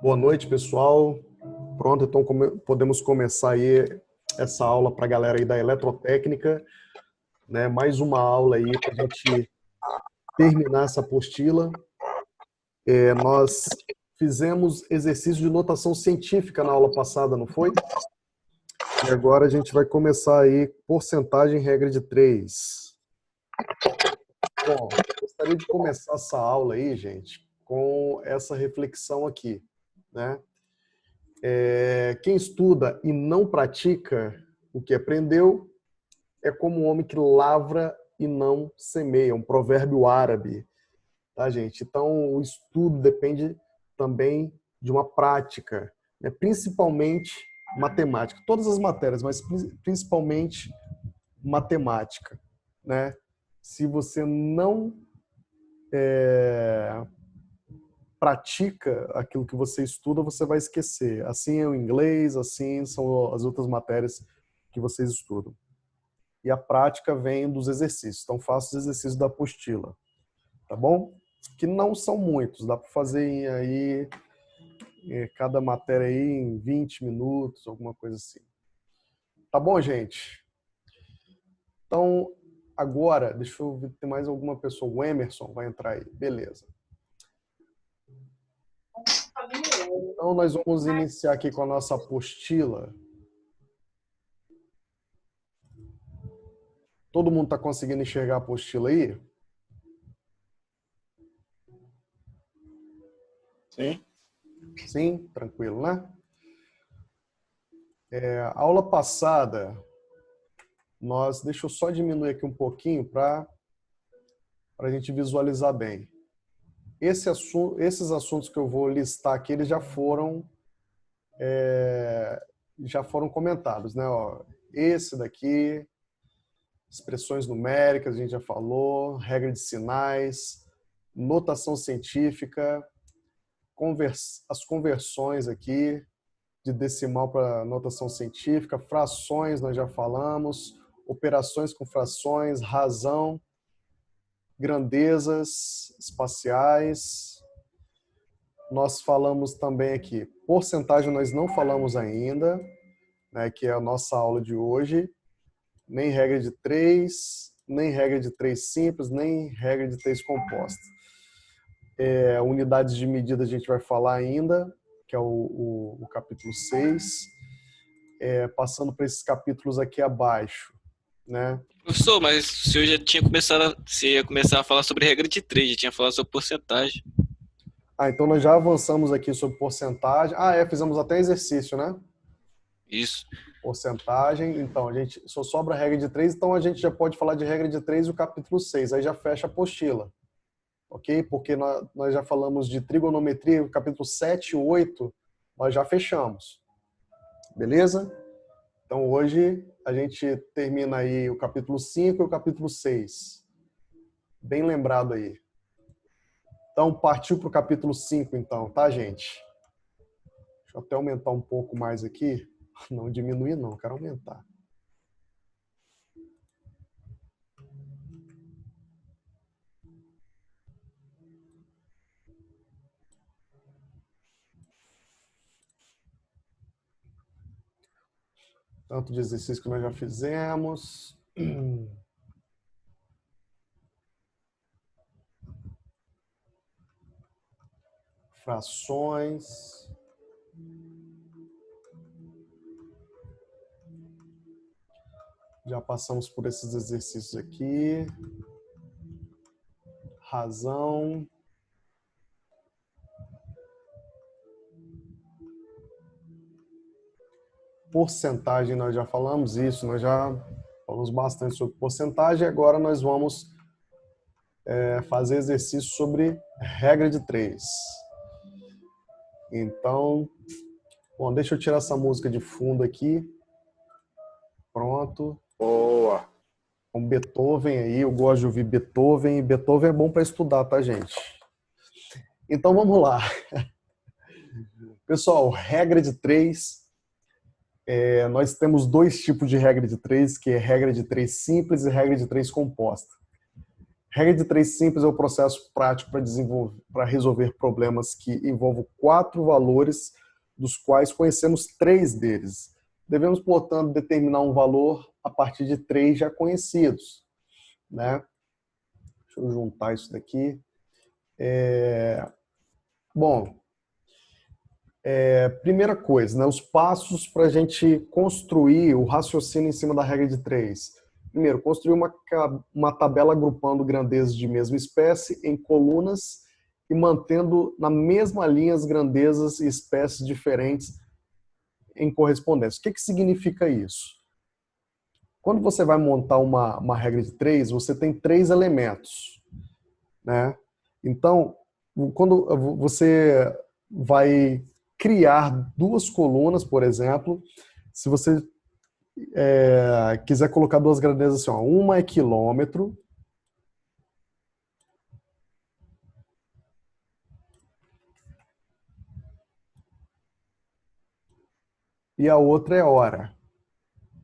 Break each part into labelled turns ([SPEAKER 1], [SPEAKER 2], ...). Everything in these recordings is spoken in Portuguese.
[SPEAKER 1] Boa noite, pessoal. Pronto, então podemos começar aí essa aula para a galera aí da eletrotécnica, né? Mais uma aula aí para a gente terminar essa apostila. Nós fizemos exercício de notação científica na aula passada, não foi? E agora a gente vai começar aí porcentagem regra de 3. Bom, gostaria de começar essa aula aí, gente, com essa reflexão aqui, né? Quem estuda e não pratica o que aprendeu é como um homem que lavra e não semeia, um provérbio árabe, tá, gente? Então, o estudo depende também de uma prática, né? Principalmente matemática, todas as matérias, mas principalmente matemática, né? Se você não pratica aquilo que você estuda, você vai esquecer. Assim é o inglês, assim são as outras matérias que vocês estudam. E a prática vem dos exercícios. Então, faça os exercícios da apostila, tá bom? Que não são muitos, dá para fazer aí cada matéria aí em 20 minutos, alguma coisa assim. Tá bom, gente? Então, agora, deixa eu ver, tem mais alguma pessoa. O Emerson vai entrar aí. Beleza. Então, nós vamos iniciar aqui com a nossa apostila. Todo mundo está conseguindo enxergar a apostila aí?
[SPEAKER 2] Sim.
[SPEAKER 1] Sim, tranquilo, né? A aula passada, deixa eu só diminuir aqui um pouquinho para a gente visualizar bem. Esses assuntos que eu vou listar aqui, eles já foram comentados, né? Ó, esse daqui, expressões numéricas, a gente já falou, regra de sinais, notação científica, as conversões aqui, de decimal para notação científica, frações nós já falamos, operações com frações, razão, grandezas espaciais. Nós falamos também aqui, porcentagem nós não falamos ainda, né, que é a nossa aula de hoje, nem regra de 3, nem regra de 3 simples, nem regra de 3 composta. Unidades de medida a gente vai falar ainda, que é o capítulo 6, passando para esses capítulos aqui abaixo, né?
[SPEAKER 2] Professor, mas o senhor já tinha começado, você ia começar a falar sobre regra de 3, já tinha falado sobre porcentagem.
[SPEAKER 1] Então nós já avançamos aqui sobre porcentagem. Fizemos até exercício, né?
[SPEAKER 2] Isso.
[SPEAKER 1] Porcentagem. Então, a gente só sobra a regra de 3, então a gente já pode falar de regra de 3 e o capítulo 6. Aí já fecha a apostila. Ok? Porque nós já falamos de trigonometria, o capítulo 7 e 8, nós já fechamos. Beleza? Então, hoje a gente termina aí o capítulo 5 e o capítulo 6. Bem lembrado aí. Então, partiu para o capítulo 5, então, tá, gente? Deixa eu até aumentar um pouco mais aqui. Não diminuir, não, quero aumentar. Tanto de exercício que nós já fizemos. Frações. Já passamos por esses exercícios aqui. Razão. Porcentagem, nós já falamos isso, nós já falamos bastante sobre porcentagem. Agora nós vamos fazer exercício sobre regra de 3. Então, bom, deixa eu tirar essa música de fundo aqui. Pronto.
[SPEAKER 2] Boa.
[SPEAKER 1] Com Beethoven aí, eu gosto de ouvir Beethoven. Beethoven é bom para estudar, tá, gente? Então vamos lá. Pessoal, regra de 3. Nós temos dois tipos de regra de 3, que é regra de 3 simples e regra de 3 composta. Regra de três simples é o processo prático para resolver problemas que envolvam 4 valores, dos quais conhecemos 3 deles. Devemos, portanto, determinar um valor a partir de 3 já conhecidos, né? Deixa eu juntar isso daqui. Bom, primeira coisa, né? Os passos para a gente construir o raciocínio em cima da regra de 3. Primeiro, construir uma tabela agrupando grandezas de mesma espécie em colunas e mantendo na mesma linha as grandezas e espécies diferentes em correspondência. O que significa isso? Quando você vai montar uma regra de 3, você tem 3 elementos, né? Então, quando você vai criar 2 colunas, por exemplo, se você quiser colocar 2 grandezas assim, ó, uma é quilômetro e a outra é hora,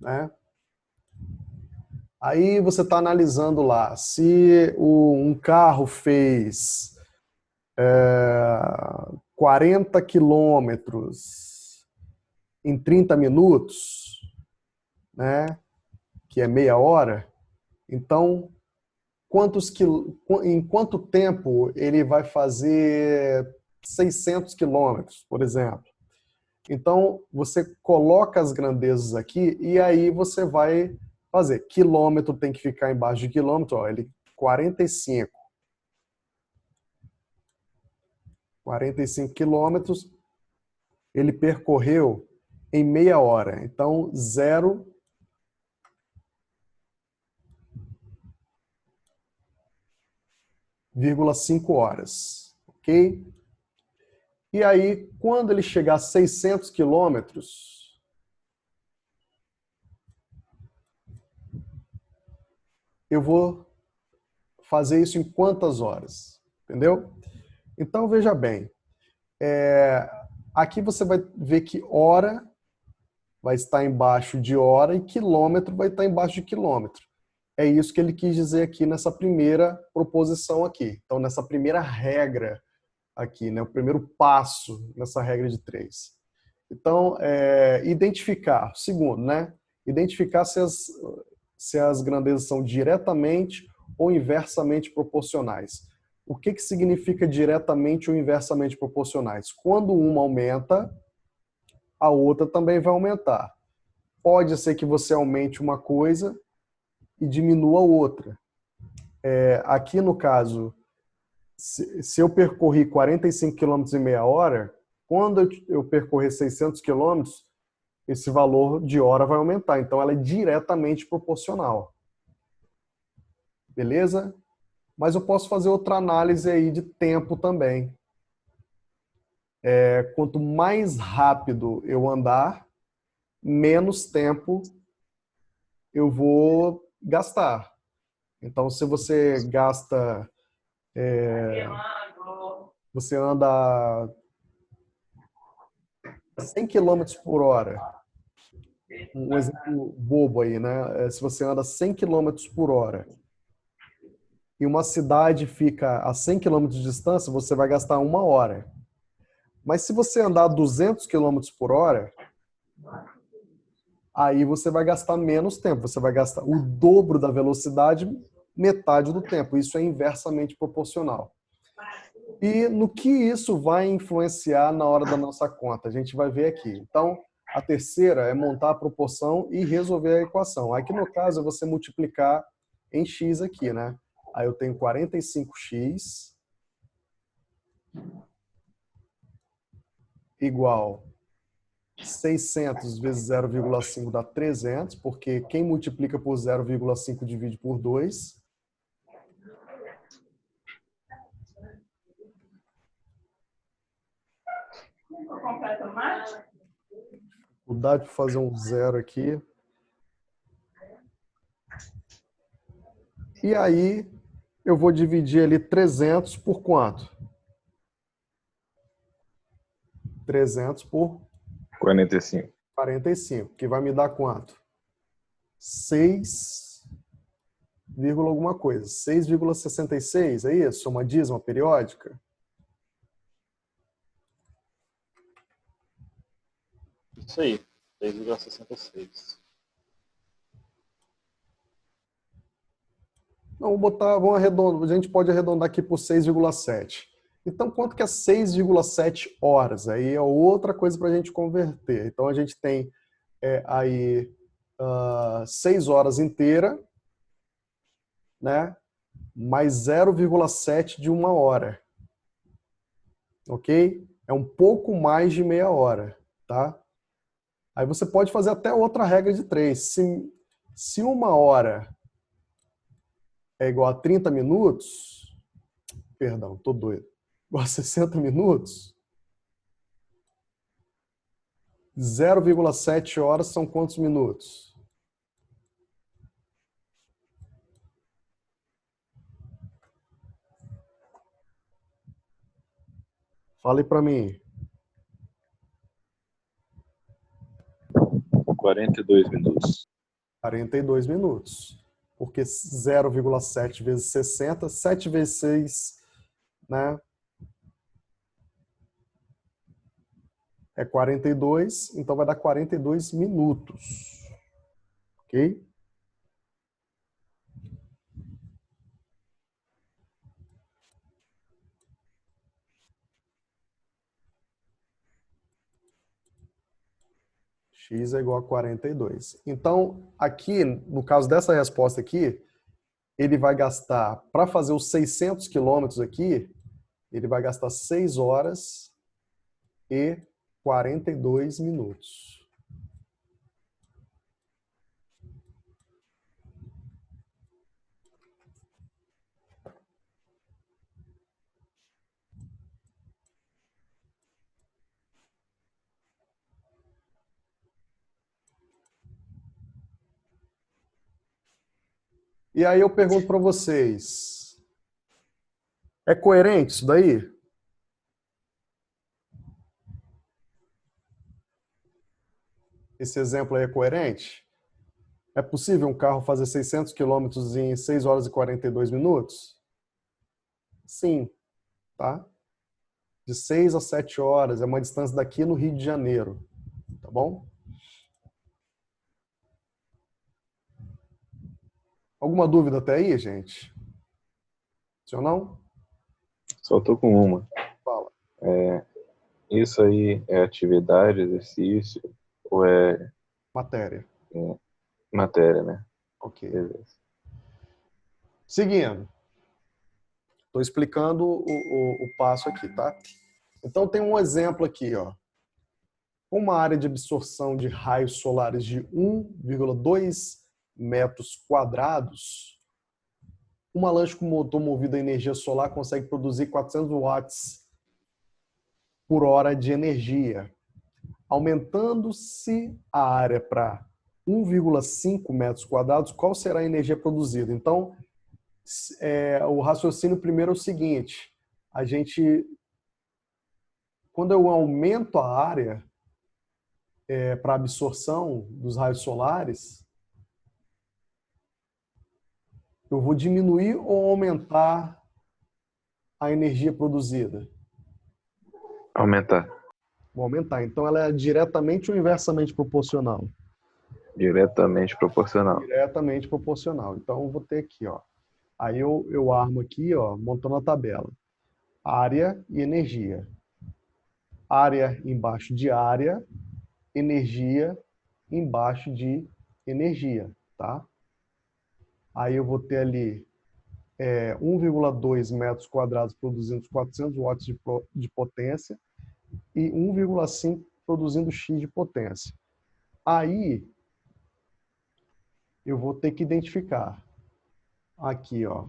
[SPEAKER 1] né? Aí você está analisando lá, se um carro fez 40 quilômetros em 30 minutos, né, que é meia hora, então em quanto tempo ele vai fazer 600 quilômetros, por exemplo? Então, você coloca as grandezas aqui e aí você vai fazer. Quilômetro tem que ficar embaixo de quilômetro, ó, ele 45. 45 quilômetros ele percorreu em meia hora. Então, 0,5 horas. Ok? E aí, quando ele chegar a 600 quilômetros, eu vou fazer isso em quantas horas? Entendeu? Então, veja bem. Aqui você vai ver que hora vai estar embaixo de hora e quilômetro vai estar embaixo de quilômetro. É isso que ele quis dizer aqui nessa primeira proposição aqui. Então, nessa primeira regra aqui, né? O primeiro passo nessa regra de 3. Então, identificar. Segundo, né? Identificar se as grandezas são diretamente ou inversamente proporcionais. O que significa diretamente ou inversamente proporcionais? Quando uma aumenta, a outra também vai aumentar. Pode ser que você aumente uma coisa e diminua outra. Aqui no caso, se eu percorri 45 km em meia hora, quando eu percorrer 600 km, esse valor de hora vai aumentar. Então, ela é diretamente proporcional. Beleza? Mas eu posso fazer outra análise aí de tempo também. Quanto mais rápido eu andar, menos tempo eu vou gastar. Então, se você gasta... você anda 100 km por hora. Um exemplo bobo aí, né? Se você anda 100 km por hora e uma cidade fica a 100 km de distância, você vai gastar 1 hora. Mas se você andar 200 km por hora, aí você vai gastar menos tempo. Você vai gastar o dobro da velocidade, metade do tempo. Isso é inversamente proporcional. E no que isso vai influenciar na hora da nossa conta? A gente vai ver aqui. Então, a terceira é montar a proporção e resolver a equação. Aqui no caso, é você multiplicar em x aqui, né? Aí eu tenho 45x igual 600 vezes 0,5 dá 300, porque quem multiplica por 0,5 divide por 2. Dificuldade de fazer um zero aqui. E aí eu vou dividir ali 300 por quanto? 300 por
[SPEAKER 3] 45.
[SPEAKER 1] 45, que vai me dar quanto? 6 vírgula alguma coisa. 6,66, é isso? Uma dízima periódica?
[SPEAKER 3] Isso aí, 6,66.
[SPEAKER 1] Não, vou botar, vamos arredondar, a gente pode arredondar aqui por 6,7. Então, quanto que é 6,7 horas? Aí é outra coisa para a gente converter. Então, a gente tem aí 6 horas inteira, né? Mais 0,7 de uma hora. Ok? É um pouco mais de meia hora, tá? Aí você pode fazer até outra regra de 3. Se uma hora é igual a 30 minutos, perdão, tô doido, igual a 60 minutos, 0,7 horas são quantos minutos? Fale para mim.
[SPEAKER 3] 42 minutos.
[SPEAKER 1] 42 minutos. Porque 0,7 vezes 60, 7 vezes 6, né? É 42, então vai dar 42 minutos. Ok? X é igual a 42. Então, aqui, no caso dessa resposta aqui, ele vai gastar, para fazer os 600 quilômetros aqui, ele vai gastar 6 horas e 42 minutos. E aí eu pergunto para vocês, é coerente isso daí? Esse exemplo aí é coerente? É possível um carro fazer 600 quilômetros em 6 horas e 42 minutos? Sim, tá? De 6 a 7 horas, é uma distância daqui no Rio de Janeiro, tá bom? Alguma dúvida até aí, gente? Se ou não?
[SPEAKER 3] Só tô com uma.
[SPEAKER 1] Fala.
[SPEAKER 3] Isso aí é atividade, exercício ou é
[SPEAKER 1] Matéria.
[SPEAKER 3] matéria, né?
[SPEAKER 1] Ok.
[SPEAKER 3] Beleza.
[SPEAKER 1] Seguindo. Estou explicando o passo aqui, tá? Então tem um exemplo aqui, ó. Uma área de absorção de raios solares de 1,2 metros quadrados, uma lancha com motor movido a energia solar consegue produzir 400 watts por hora de energia. Aumentando-se a área para 1,5 metros quadrados, qual será a energia produzida? Então, o raciocínio primeiro é o seguinte, quando eu aumento a área para absorção dos raios solares, eu vou diminuir ou aumentar a energia produzida?
[SPEAKER 3] Aumentar.
[SPEAKER 1] Vou aumentar. Então, ela é diretamente ou inversamente proporcional?
[SPEAKER 3] Diretamente proporcional.
[SPEAKER 1] Diretamente proporcional. Então, eu vou ter aqui, ó. Aí eu armo aqui, ó, montando a tabela. Área e energia. Área embaixo de área, energia embaixo de energia, tá? Aí eu vou ter ali 1,2 metros quadrados produzindo 400 watts de potência e 1,5 produzindo X de potência. Aí eu vou ter que identificar aqui, ó.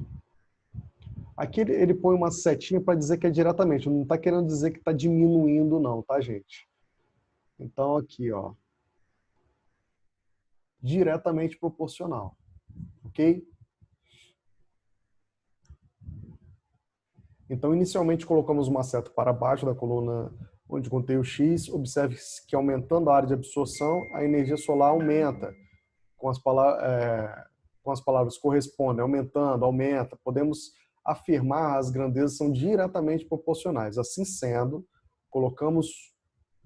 [SPEAKER 1] Aqui ele põe uma setinha para dizer que é diretamente, não está querendo dizer que está diminuindo não, tá, gente? Então aqui, ó, diretamente proporcional, ok? Então, inicialmente, colocamos uma seta para baixo da coluna onde contém o X. Observe que aumentando a área de absorção, a energia solar aumenta. Com as palavras, com as palavras correspondem, aumentando, aumenta, podemos afirmar as grandezas são diretamente proporcionais. Assim sendo, colocamos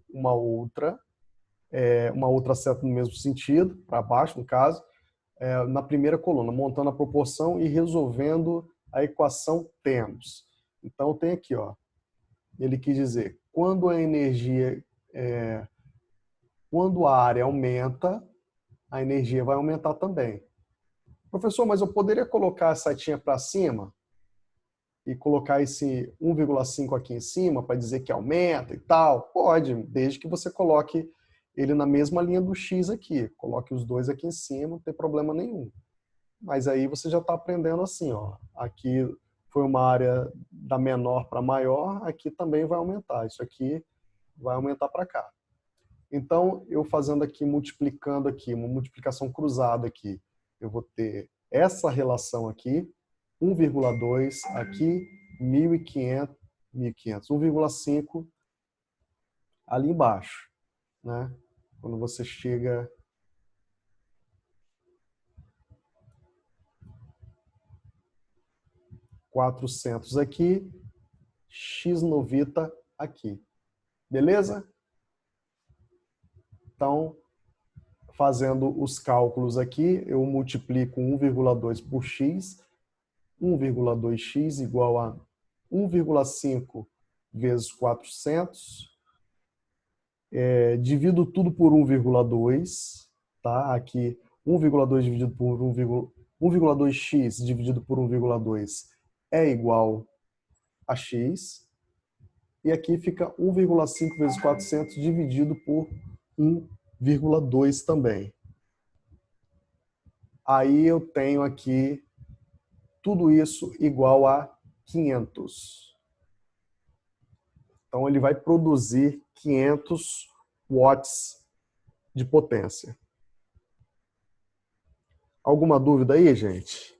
[SPEAKER 1] uma outra seta no mesmo sentido, para baixo no caso, na primeira coluna, montando a proporção e resolvendo a equação temos. Então tem aqui, ó, ele quis dizer, quando a energia, quando a área aumenta, a energia vai aumentar também. Professor, mas eu poderia colocar a setinha para cima e colocar esse 1,5 aqui em cima para dizer que aumenta e tal? Pode, desde que você coloque ele na mesma linha do X aqui. Coloque os dois aqui em cima, não tem problema nenhum. Mas aí você já está aprendendo assim, ó. Aqui foi uma área da menor para maior, aqui também vai aumentar. Isso aqui vai aumentar para cá. Então, eu fazendo aqui, multiplicando aqui, uma multiplicação cruzada aqui, eu vou ter essa relação aqui, 1,2 aqui, 1.500, 1,5 ali embaixo, né? Quando você chega $400 aqui, x90 aqui. Beleza? Então, fazendo os cálculos aqui, eu multiplico 1,2 por x, 1,2x igual a 1,5 vezes 400, divido tudo por 1,2, tá? Aqui 1,2 dividido por 1,2x dividido por 1,2 é igual a x, e aqui fica 1,5 vezes 400 dividido por 1,2 também. Aí eu tenho aqui tudo isso igual a 500. Então ele vai produzir 500 watts de potência. Alguma dúvida aí, gente?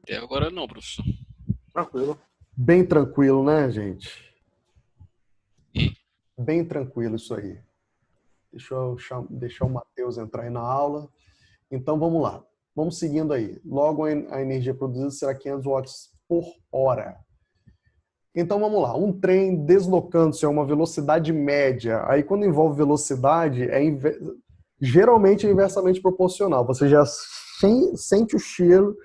[SPEAKER 2] Até agora não, professor.
[SPEAKER 1] Tranquilo. Bem tranquilo, né, gente?
[SPEAKER 2] E?
[SPEAKER 1] Bem tranquilo isso aí. Deixa eu deixar o Matheus entrar aí na aula. Então, vamos lá. Vamos seguindo aí. Logo, a energia produzida será 500 watts por hora. Então, vamos lá. Um trem deslocando-se a uma velocidade média. Aí, quando envolve velocidade, geralmente é inversamente proporcional. Você já sente o cheiro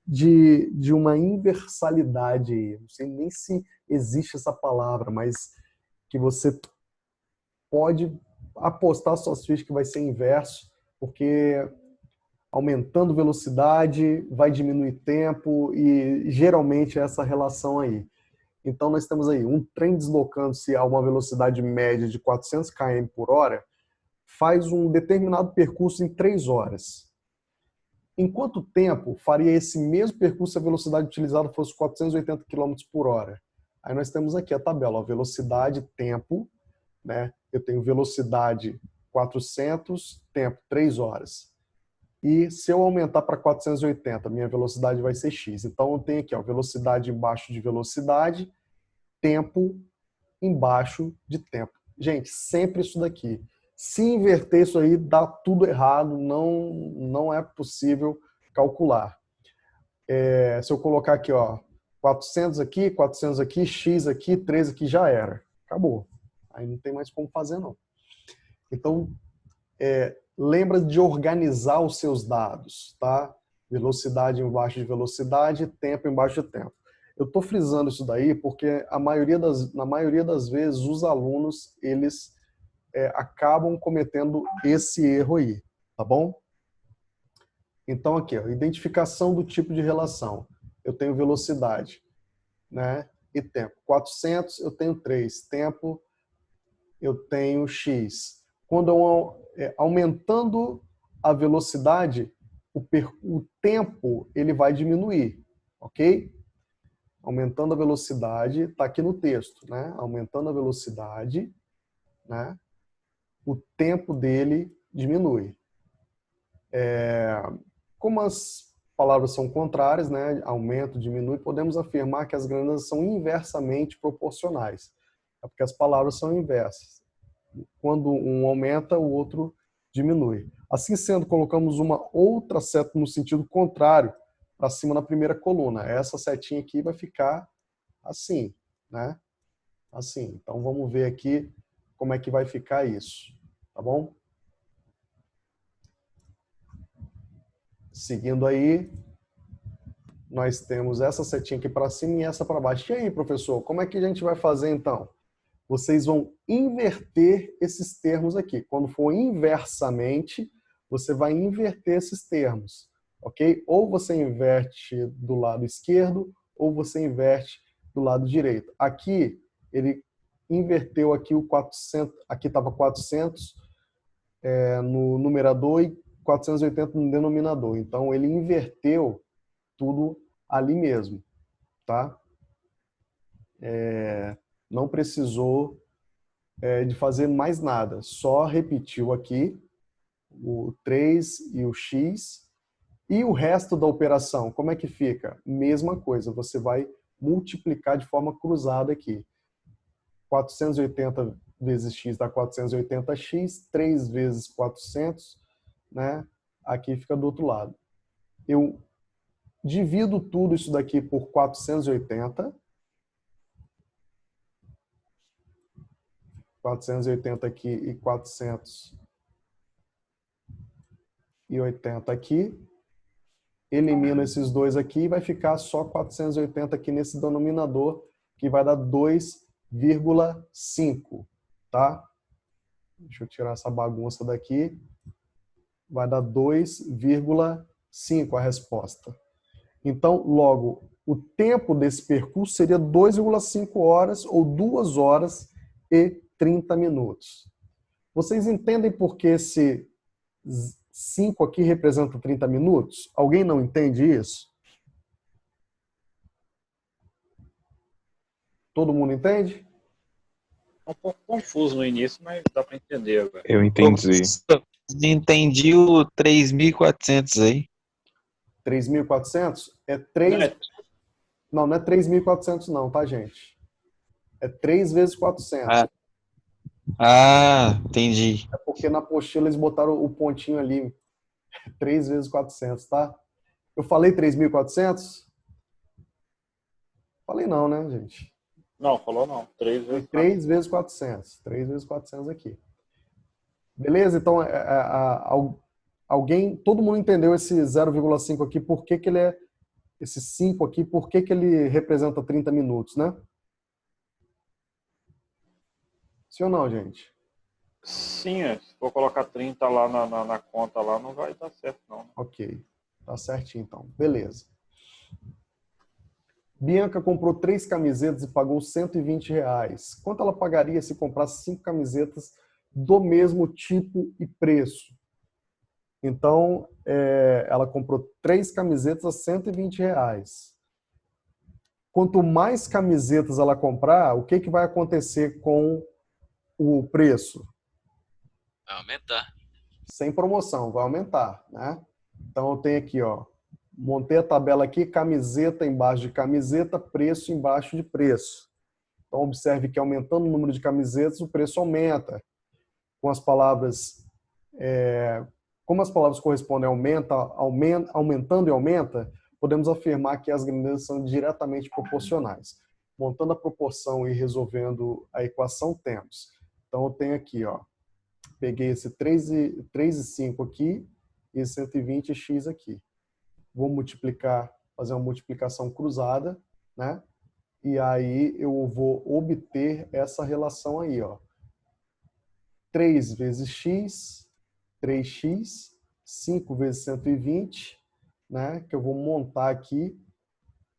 [SPEAKER 1] de uma inversalidade aí. Não sei nem se existe essa palavra, mas que você pode apostar suas fichas que vai ser inverso, porque aumentando velocidade vai diminuir tempo e geralmente é essa relação aí. Então nós temos aí um trem deslocando-se a uma velocidade média de 400 km por hora, faz um determinado percurso em 3 horas. Em quanto tempo faria esse mesmo percurso se a velocidade utilizada fosse 480 km por hora? Aí nós temos aqui a tabela, ó, velocidade, tempo, né? Eu tenho velocidade 400, tempo 3 horas. E se eu aumentar para 480, minha velocidade vai ser x. Então eu tenho aqui, ó, velocidade embaixo de velocidade, tempo embaixo de tempo. Gente, sempre isso daqui. Se inverter isso aí, dá tudo errado, não é possível calcular. Se eu colocar aqui, ó, 400 aqui, x aqui, 3 aqui, já era. Acabou. Aí não tem mais como fazer, não. Então, lembra de organizar os seus dados, tá? Velocidade embaixo de velocidade, tempo embaixo de tempo. Eu estou frisando isso daí porque na maioria das vezes os alunos, eles acabam cometendo esse erro aí, tá bom? Então aqui, ó, identificação do tipo de relação. Eu tenho velocidade, né? E tempo. 400, eu tenho 3. Tempo, eu tenho x. Quando eu aumentando a velocidade, o tempo ele vai diminuir, ok? Aumentando a velocidade, está aqui no texto, né? Aumentando a velocidade, né? O tempo dele diminui. Como as palavras são contrárias, né? Aumento, diminui, podemos afirmar que as grandezas são inversamente proporcionais. É porque as palavras são inversas. Quando um aumenta, o outro diminui. Assim sendo, colocamos uma outra seta no sentido contrário para cima na primeira coluna. Essa setinha aqui vai ficar assim, né? Assim. Então vamos ver aqui como é que vai ficar isso, tá bom? Seguindo aí, nós temos essa setinha aqui para cima e essa para baixo. E aí, professor, como é que a gente vai fazer então? Vocês vão inverter esses termos aqui. Quando for inversamente, você vai inverter esses termos, ok? Ou você inverte do lado esquerdo, ou você inverte do lado direito. Aqui, ele inverteu aqui o 400, aqui estava 400 no numerador e 480 no denominador. Então, ele inverteu tudo ali mesmo, tá? Não precisou de fazer mais nada, só repetiu aqui o 3 e o x, e o resto da operação, como é que fica? Mesma coisa, você vai multiplicar de forma cruzada aqui. 480 vezes x dá 480x, 3 vezes 400, né? Aqui fica do outro lado. Eu divido tudo isso daqui por 480, 480 aqui e 480 aqui. Elimino esses dois aqui e vai ficar só 480 aqui nesse denominador, que vai dar 2,5, tá? Deixa eu tirar essa bagunça daqui. Vai dar 2,5 a resposta. Então, logo, o tempo desse percurso seria 2,5 horas ou 2 horas e 30 minutos. Vocês entendem por que esse 5 aqui representa 30 minutos? Alguém não entende isso? Todo mundo entende?
[SPEAKER 4] Um pouco confuso no início, mas dá para entender agora.
[SPEAKER 3] Eu entendi.
[SPEAKER 5] Entendi o 3.400 aí.
[SPEAKER 1] 3.400 é 3... Não, não é 3.400 não, tá, gente? É 3 vezes 400.
[SPEAKER 5] Entendi.
[SPEAKER 1] É porque na apostila eles botaram o pontinho ali. 3 vezes 400, tá? Eu falei 3.400? Falei não, né, gente?
[SPEAKER 4] Não, falou não. 3 vezes
[SPEAKER 1] 3 vezes 400. 3 vezes 400 aqui. Beleza? Então, alguém, todo mundo entendeu esse 0,5 aqui, por que que ele é, esse 5 aqui, por que que ele representa 30 minutos, né? Sim ou não, gente?
[SPEAKER 4] Sim, se for colocar 30 lá na conta, lá não vai dar certo, não.
[SPEAKER 1] Ok, tá certinho então. Beleza. Bianca comprou 3 camisetas e pagou R$120. Quanto ela pagaria se comprasse 5 camisetas do mesmo tipo e preço? Então, ela comprou 3 camisetas a R$120. Quanto mais camisetas ela comprar, o que vai acontecer com o preço?
[SPEAKER 2] Vai aumentar.
[SPEAKER 1] Sem promoção, vai aumentar, né? Então eu tenho aqui, ó, montei a tabela aqui, camiseta embaixo de camiseta, preço embaixo de preço. Então observe que aumentando o número de camisetas, o preço aumenta. Com as palavras, como as palavras correspondem aumentando e aumenta, podemos afirmar que as grandezas são diretamente proporcionais. Montando a proporção e resolvendo a equação, temos. Então eu tenho aqui, ó, peguei esse 3,5 aqui e esse 120x aqui. Vou multiplicar, fazer uma multiplicação cruzada, né? E aí eu vou obter essa relação aí, ó. 3 vezes x, 3x, 5 vezes 120, né? Que eu vou montar aqui.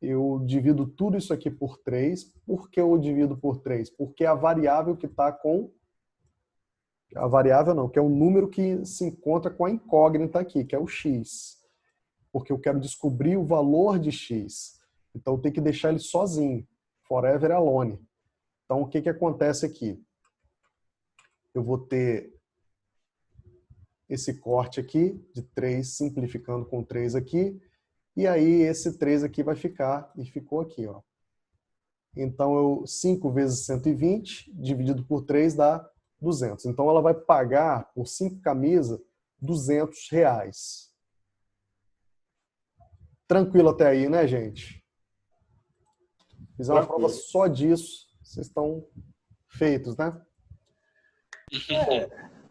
[SPEAKER 1] Eu divido tudo isso aqui por 3. Por que eu divido por 3? Porque a variável que está com... A variável não, que é o número que se encontra com a incógnita aqui, que é o x. Porque eu quero descobrir o valor de x. Então eu tenho que deixar ele sozinho. Forever alone. Então o que acontece aqui? Eu vou ter esse corte aqui de 3, simplificando com 3 aqui. E aí esse 3 aqui vai ficar, e ficou aqui, ó. Então 5 vezes 120, dividido por 3 dá 200. Então, ela vai pagar por 5 camisas R$ 200. Tranquilo até aí, né, gente? Fiz uma prova só disso. Vocês estão feitos, né?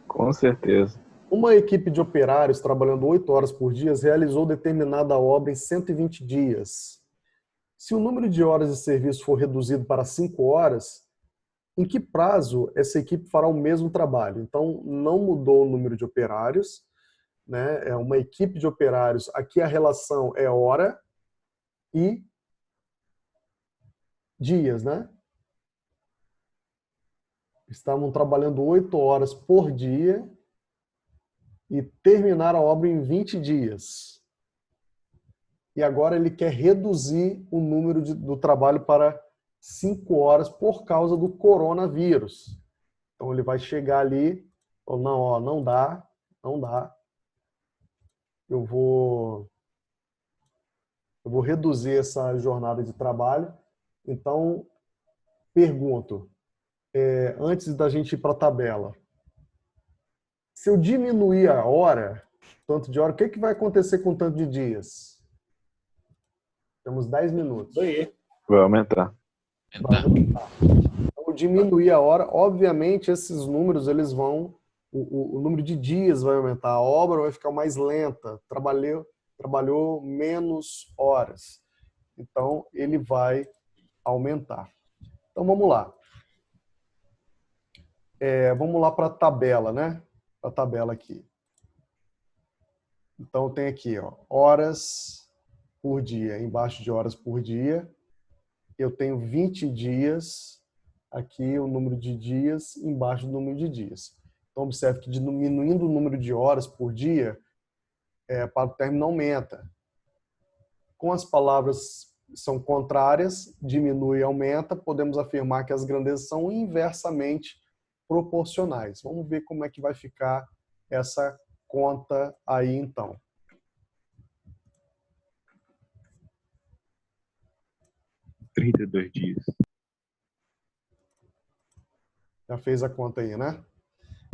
[SPEAKER 3] Com certeza.
[SPEAKER 1] Uma equipe de operários trabalhando 8 horas por dia realizou determinada obra em 120 dias. Se o número de horas de serviço for reduzido para 5 horas, em que prazo essa equipe fará o mesmo trabalho? Então, não mudou o número de operários, né? É uma equipe de operários. Aqui a relação é hora e dias, né? Estavam trabalhando 8 horas por dia e terminaram a obra em 20 dias. E agora ele quer reduzir o número do trabalho para 5 horas por causa do coronavírus. Então ele vai chegar ali, ou não, ó, não dá. Eu vou reduzir essa jornada de trabalho. Então, pergunto, antes da gente ir para a tabela, se eu diminuir a hora, tanto de hora, o que vai acontecer com o tanto de dias? Temos 10 minutos.
[SPEAKER 3] Vai aumentar.
[SPEAKER 1] Então, diminuir a hora, obviamente esses números eles vão, o número de dias vai aumentar, a obra vai ficar mais lenta, trabalhou menos horas. Então ele vai aumentar. Então vamos lá. Vamos lá para a tabela, né? A tabela aqui. Então tem aqui, ó, horas por dia, embaixo de horas por dia. Eu tenho 20 dias, aqui o número de dias, embaixo do número de dias. Então observe que diminuindo o número de horas por dia, para o término aumenta. Com as palavras são contrárias, diminui e aumenta, podemos afirmar que as grandezas são inversamente proporcionais. Vamos ver como é que vai ficar essa conta aí, então.
[SPEAKER 3] dias.
[SPEAKER 1] Já fez a conta aí, né?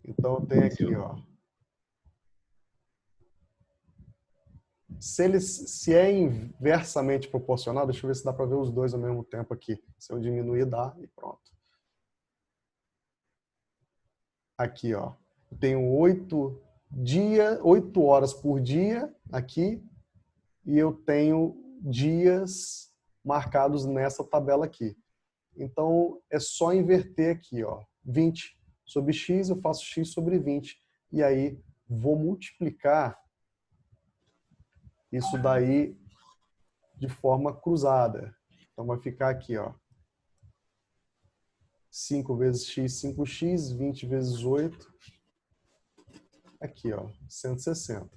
[SPEAKER 1] Então tem aqui, ó. Se é inversamente proporcional, deixa eu ver se dá para ver os dois ao mesmo tempo aqui. Se eu diminuir, dá e pronto. Aqui, ó. Eu tenho 8 horas por dia aqui e eu tenho dias marcados nessa tabela aqui. Então, é só inverter aqui, ó. 20 sobre x, eu faço x sobre 20. E aí, vou multiplicar isso daí de forma cruzada. Então, vai ficar aqui, ó. 5 vezes x, 5x, 20 vezes 8. Aqui, ó, 160.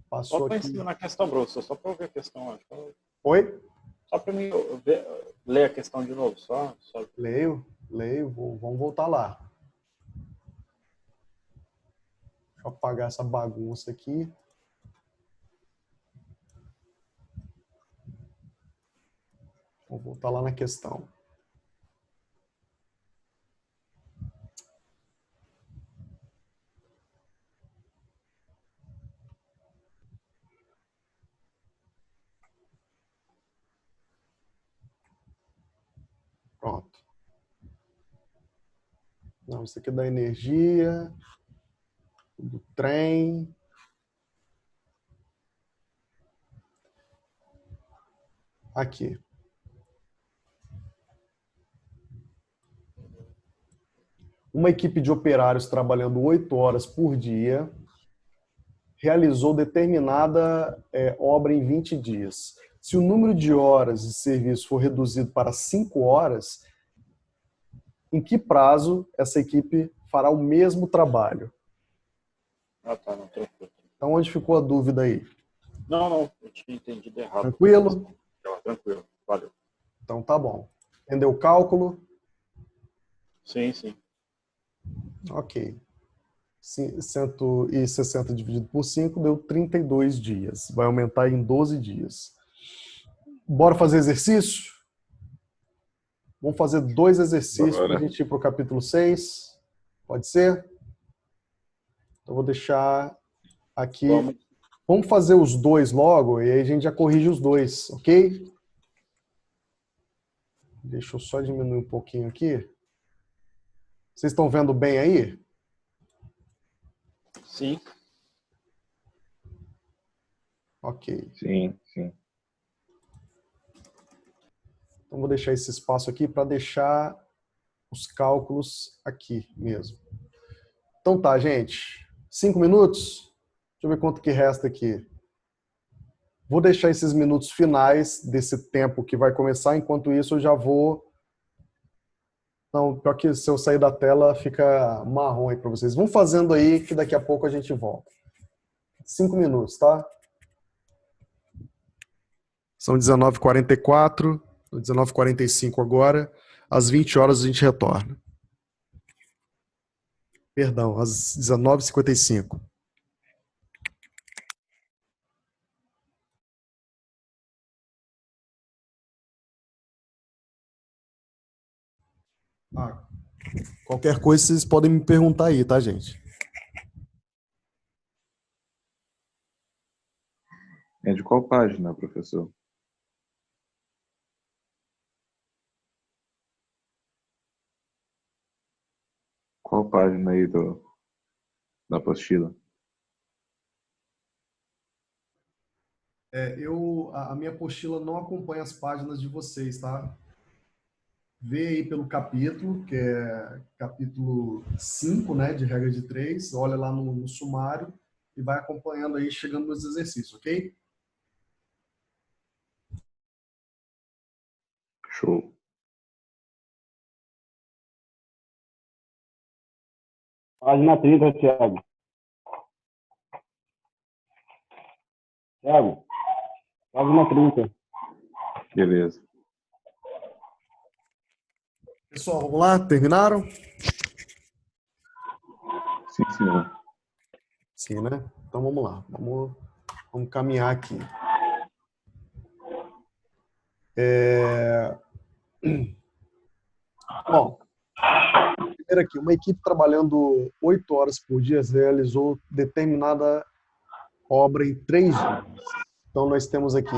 [SPEAKER 1] Passou
[SPEAKER 4] Só para
[SPEAKER 1] aqui.
[SPEAKER 4] ensinar na questão grossa, só para eu ver a questão. Acho.
[SPEAKER 1] Oi?
[SPEAKER 4] Só para mim ler a questão de novo. Só.
[SPEAKER 1] Leio. Vamos voltar lá. Deixa eu apagar essa bagunça aqui. Vou voltar lá na questão. Pronto. Não, isso aqui é da energia, do trem. Aqui. Uma equipe de operários trabalhando 8 horas por dia realizou determinada obra em 20 dias. Se o número de horas de serviço for reduzido para 5 horas, em que prazo essa equipe fará o mesmo trabalho?
[SPEAKER 4] Ah, tá, não, tranquilo.
[SPEAKER 1] Então, onde ficou a dúvida aí?
[SPEAKER 4] Não, eu tinha entendido errado.
[SPEAKER 1] Tranquilo?
[SPEAKER 4] Tranquilo, valeu.
[SPEAKER 1] Então, tá bom. Entendeu o cálculo?
[SPEAKER 4] Sim.
[SPEAKER 1] Ok. 160 dividido por 5 deu 32 dias. Vai aumentar em 12 dias. Bora fazer exercício? Vamos fazer 2 exercícios para a gente ir para o capítulo 6. Pode ser? Então, vou deixar aqui.
[SPEAKER 4] Vamos.
[SPEAKER 1] Vamos fazer os dois logo e aí a gente já corrige os dois, ok? Deixa eu só diminuir um pouquinho aqui. Vocês estão vendo bem aí?
[SPEAKER 4] Sim.
[SPEAKER 1] Ok.
[SPEAKER 3] Sim, sim.
[SPEAKER 1] Então, vou deixar esse espaço aqui para deixar os cálculos aqui mesmo. Então tá, gente. 5 minutos? Deixa eu ver quanto que resta aqui. Vou deixar esses minutos finais desse tempo que vai começar. Enquanto isso, eu já vou... Não, pior que se eu sair da tela, fica marrom aí para vocês. Vão fazendo aí que daqui a pouco a gente volta. 5 minutos, tá? São 19h44, 19h45 agora. Às 20 horas a gente retorna. Perdão, às 19h55. Qualquer coisa vocês podem me perguntar aí, tá, gente?
[SPEAKER 3] É de qual página, professor? Qual página aí da apostila?
[SPEAKER 1] A minha apostila não acompanha as páginas de vocês, tá? Vê aí pelo capítulo, que é capítulo 5, né, de regra de 3. Olha lá no sumário e vai acompanhando aí, chegando nos exercícios, ok?
[SPEAKER 3] Show.
[SPEAKER 6] Página 30, Thiago. Thiago, página 30.
[SPEAKER 3] Beleza.
[SPEAKER 1] Pessoal, vamos lá? Terminaram?
[SPEAKER 3] Sim, senhor.
[SPEAKER 1] Sim, né? Então vamos lá. Vamos caminhar aqui. Bom, primeiro aqui, uma equipe trabalhando 8 horas por dia realizou determinada obra em 3 dias. Então nós temos aqui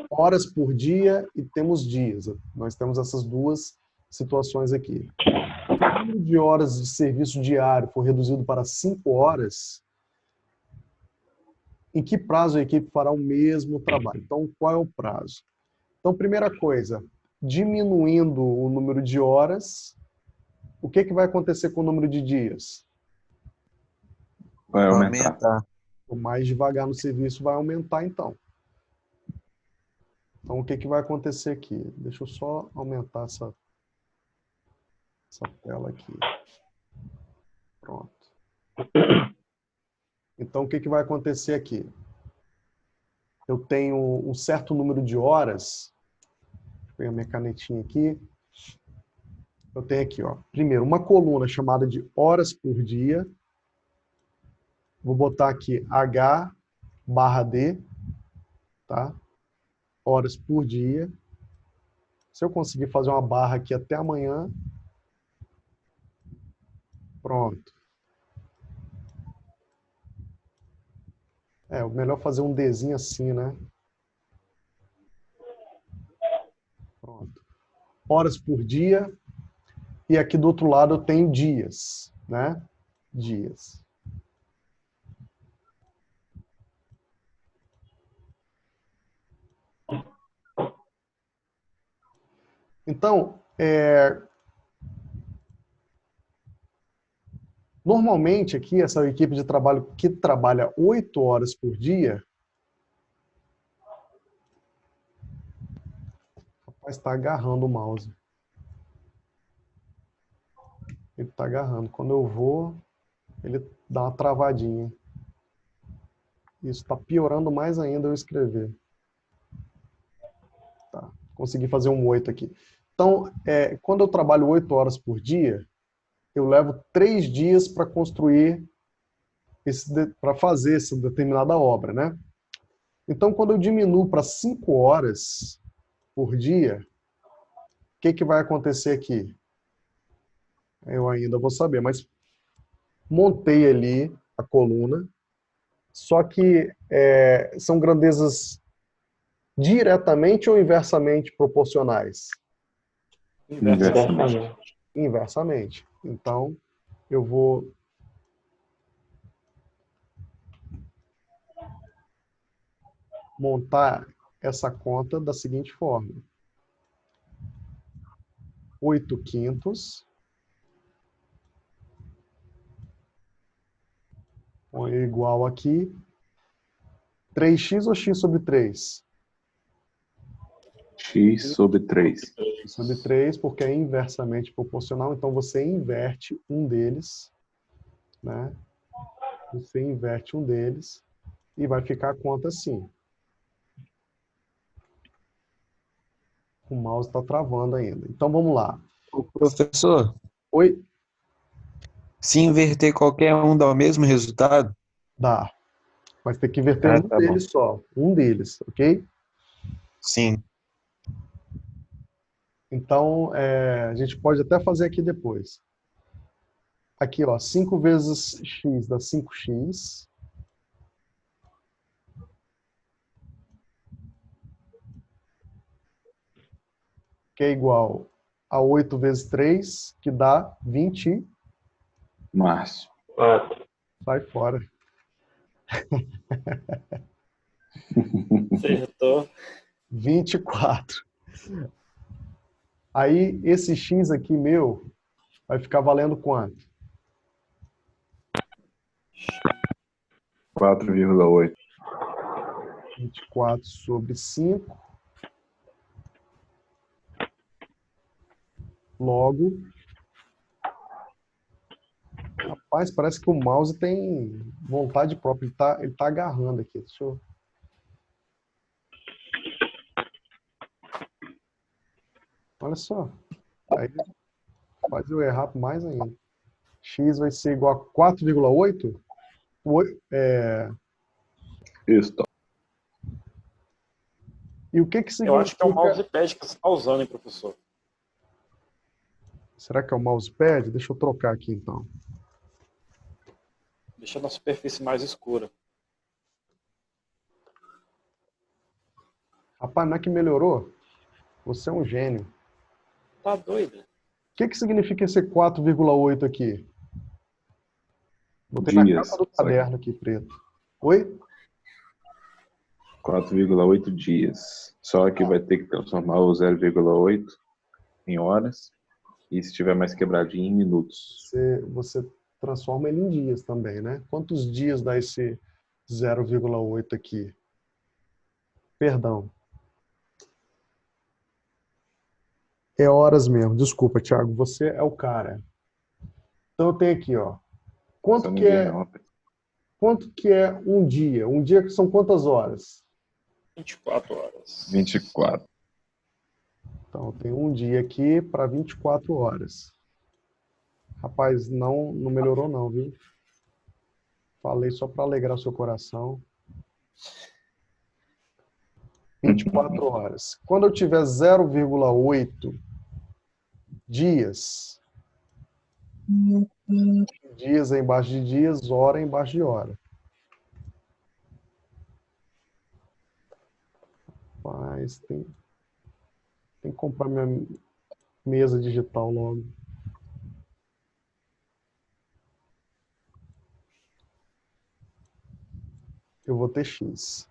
[SPEAKER 1] horas por dia e temos dias. Nós temos essas duas situações aqui. Se o número de horas de serviço diário for reduzido para 5 horas, em que prazo a equipe fará o mesmo trabalho? Então, qual é o prazo? Então, primeira coisa, diminuindo o número de horas, o que vai acontecer com o número de dias?
[SPEAKER 3] Vai aumentar.
[SPEAKER 1] O mais devagar no serviço vai aumentar, então. Então, o que vai acontecer aqui? Deixa eu só aumentar essa tela aqui. Pronto. Então, o que vai acontecer aqui? Eu tenho um certo número de horas. Deixa eu pegar minha canetinha aqui. Eu tenho aqui, ó, primeiro, uma coluna chamada de horas por dia. Vou botar aqui H/D, tá? Horas por dia. Se eu conseguir fazer uma barra aqui até amanhã, pronto. É, o melhor fazer um Dzinho assim, né? Pronto. Horas por dia. E aqui do outro lado eu tenho dias, né? Dias. Então, normalmente aqui, essa equipe de trabalho que trabalha 8 horas por dia, rapaz, está agarrando o mouse. Ele está agarrando. Quando eu vou, ele dá uma travadinha. Isso está piorando mais ainda eu escrever. Tá, consegui fazer um 8 aqui. Então, quando eu trabalho 8 horas por dia, eu levo 3 dias para construir, para fazer essa determinada obra, né? Então, quando eu diminuo para 5 horas por dia, o que vai acontecer aqui? Eu ainda vou saber, mas montei ali a coluna, só que são grandezas diretamente ou inversamente proporcionais?
[SPEAKER 3] Inversamente.
[SPEAKER 1] Inversamente. Então, eu vou montar essa conta da seguinte forma. 8/5 põe igual aqui 3x ou x sobre 3?
[SPEAKER 3] X sobre 3.
[SPEAKER 1] X sobre 3, porque é inversamente proporcional, então você inverte um deles, né? Você inverte um deles e vai ficar a conta assim. O mouse está travando ainda. Então vamos lá.
[SPEAKER 5] Ô, professor,
[SPEAKER 1] Oi?
[SPEAKER 5] se inverter qualquer um dá o mesmo resultado?
[SPEAKER 1] Dá. Mas tem que inverter
[SPEAKER 5] Ah,
[SPEAKER 1] um
[SPEAKER 5] tá bom.
[SPEAKER 1] deles só. Um deles, ok?
[SPEAKER 5] Sim.
[SPEAKER 1] Então, a gente pode até fazer aqui depois. Aqui, ó, 5 vezes x dá 5x. Que é igual a 8 vezes 3, que dá 20.
[SPEAKER 3] Márcio.
[SPEAKER 1] Sai fora.
[SPEAKER 4] Acertou.
[SPEAKER 1] 24. Aí, esse x aqui meu vai ficar valendo quanto?
[SPEAKER 3] 4,8.
[SPEAKER 1] 24 sobre 5. Logo, rapaz, parece que o mouse tem vontade própria. Ele tá agarrando aqui. Deixa eu... Olha só. Aí faz eu errar mais ainda. X vai ser igual a 4,8?
[SPEAKER 3] Isso.
[SPEAKER 1] E o que
[SPEAKER 4] Eu
[SPEAKER 1] significa...
[SPEAKER 4] acho que é o mousepad que você está usando, hein, professor?
[SPEAKER 1] Será que é o mousepad? Deixa eu trocar aqui, então.
[SPEAKER 4] Deixando a superfície mais escura.
[SPEAKER 1] Rapaz, não é que melhorou? Você é um gênio.
[SPEAKER 4] Tá doido?
[SPEAKER 1] O que significa esse 4,8 aqui? Botei na
[SPEAKER 3] Dias.
[SPEAKER 1] capa do caderno aqui, preto. Oi?
[SPEAKER 3] 4,8 dias. Só que vai ter que transformar o 0,8 em horas. E se tiver mais quebradinho, em minutos.
[SPEAKER 1] Você transforma ele em dias também, né? Quantos dias dá esse 0,8 aqui? Perdão. É horas mesmo. Desculpa, Thiago. Você é o cara. Então eu tenho aqui, ó.
[SPEAKER 3] Só ninguém não.
[SPEAKER 1] Quanto que é um dia? Um dia são quantas horas?
[SPEAKER 4] 24 horas.
[SPEAKER 3] 24.
[SPEAKER 1] Então, eu tenho um dia aqui para 24 horas. Rapaz, não melhorou não, viu? Falei só para alegrar o seu coração. 24 horas. Quando eu tiver 0,8 dias, dias é embaixo de dias, hora é embaixo de hora. Mas tem que comprar minha mesa digital logo. Eu vou ter x.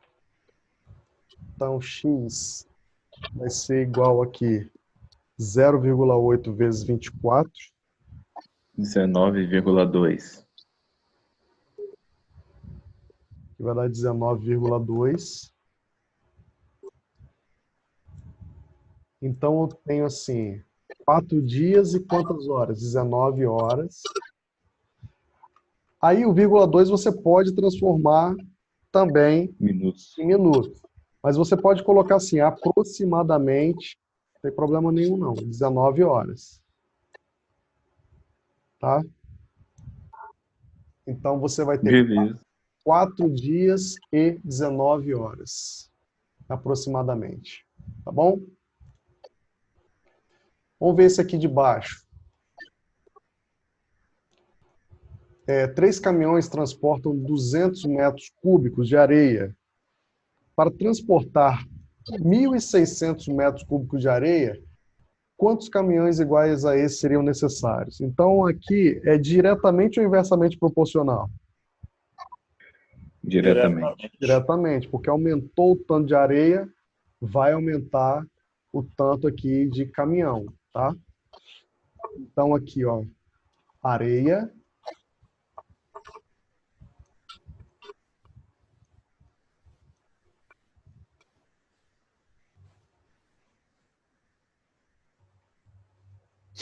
[SPEAKER 1] Então, x vai ser igual aqui 0,8 vezes 24.
[SPEAKER 3] 19,2.
[SPEAKER 1] Que vai dar 19,2. Então, eu tenho assim, 4 dias e quantas horas? 19 horas. Aí, o vírgula 2 você pode transformar também
[SPEAKER 3] Minutos.
[SPEAKER 1] em minutos. Mas você pode colocar assim, aproximadamente, não tem problema nenhum não, 19 horas. Tá? Então, você vai ter
[SPEAKER 3] Beleza.
[SPEAKER 1] 4 dias e 19 horas, aproximadamente. Tá bom? Vamos ver esse aqui de baixo. 3 caminhões transportam 200 metros cúbicos de areia. Para transportar 1.600 metros cúbicos de areia, quantos caminhões iguais a esse seriam necessários? Então, aqui é diretamente ou inversamente proporcional?
[SPEAKER 3] Diretamente.
[SPEAKER 1] Diretamente, porque aumentou o tanto de areia, vai aumentar o tanto aqui de caminhão, tá? Então, aqui, ó, areia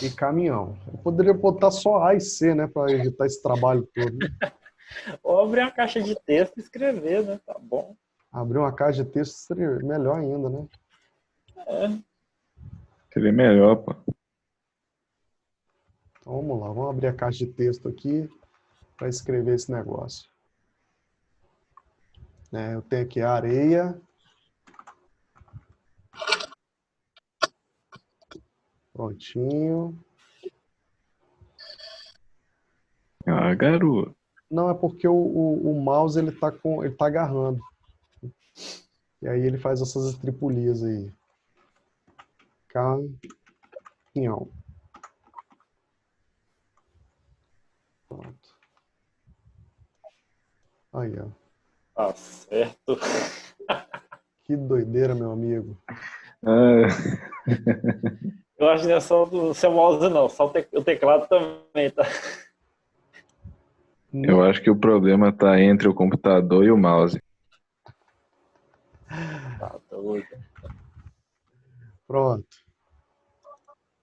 [SPEAKER 1] e caminhão. Eu poderia botar só A e C, né, para evitar esse trabalho todo, né?
[SPEAKER 4] Ou abrir uma caixa de texto e escrever, né? Tá bom.
[SPEAKER 1] Abrir uma caixa de texto seria melhor ainda, né?
[SPEAKER 3] Seria melhor, pô.
[SPEAKER 1] Então, vamos lá, vamos abrir a caixa de texto aqui para escrever esse negócio. Eu tenho aqui a areia. Prontinho.
[SPEAKER 3] Ah, garoto.
[SPEAKER 1] Não, é porque o mouse ele tá agarrando. E aí ele faz essas estripulias aí. Caminhão. Pronto. Aí, ó.
[SPEAKER 4] Tá certo.
[SPEAKER 1] Que doideira, meu amigo.
[SPEAKER 4] Eu acho que não é só do seu mouse, não. Só o teclado também, tá?
[SPEAKER 3] Eu acho que o problema tá entre o computador e o mouse.
[SPEAKER 4] Tá doido.
[SPEAKER 1] Pronto.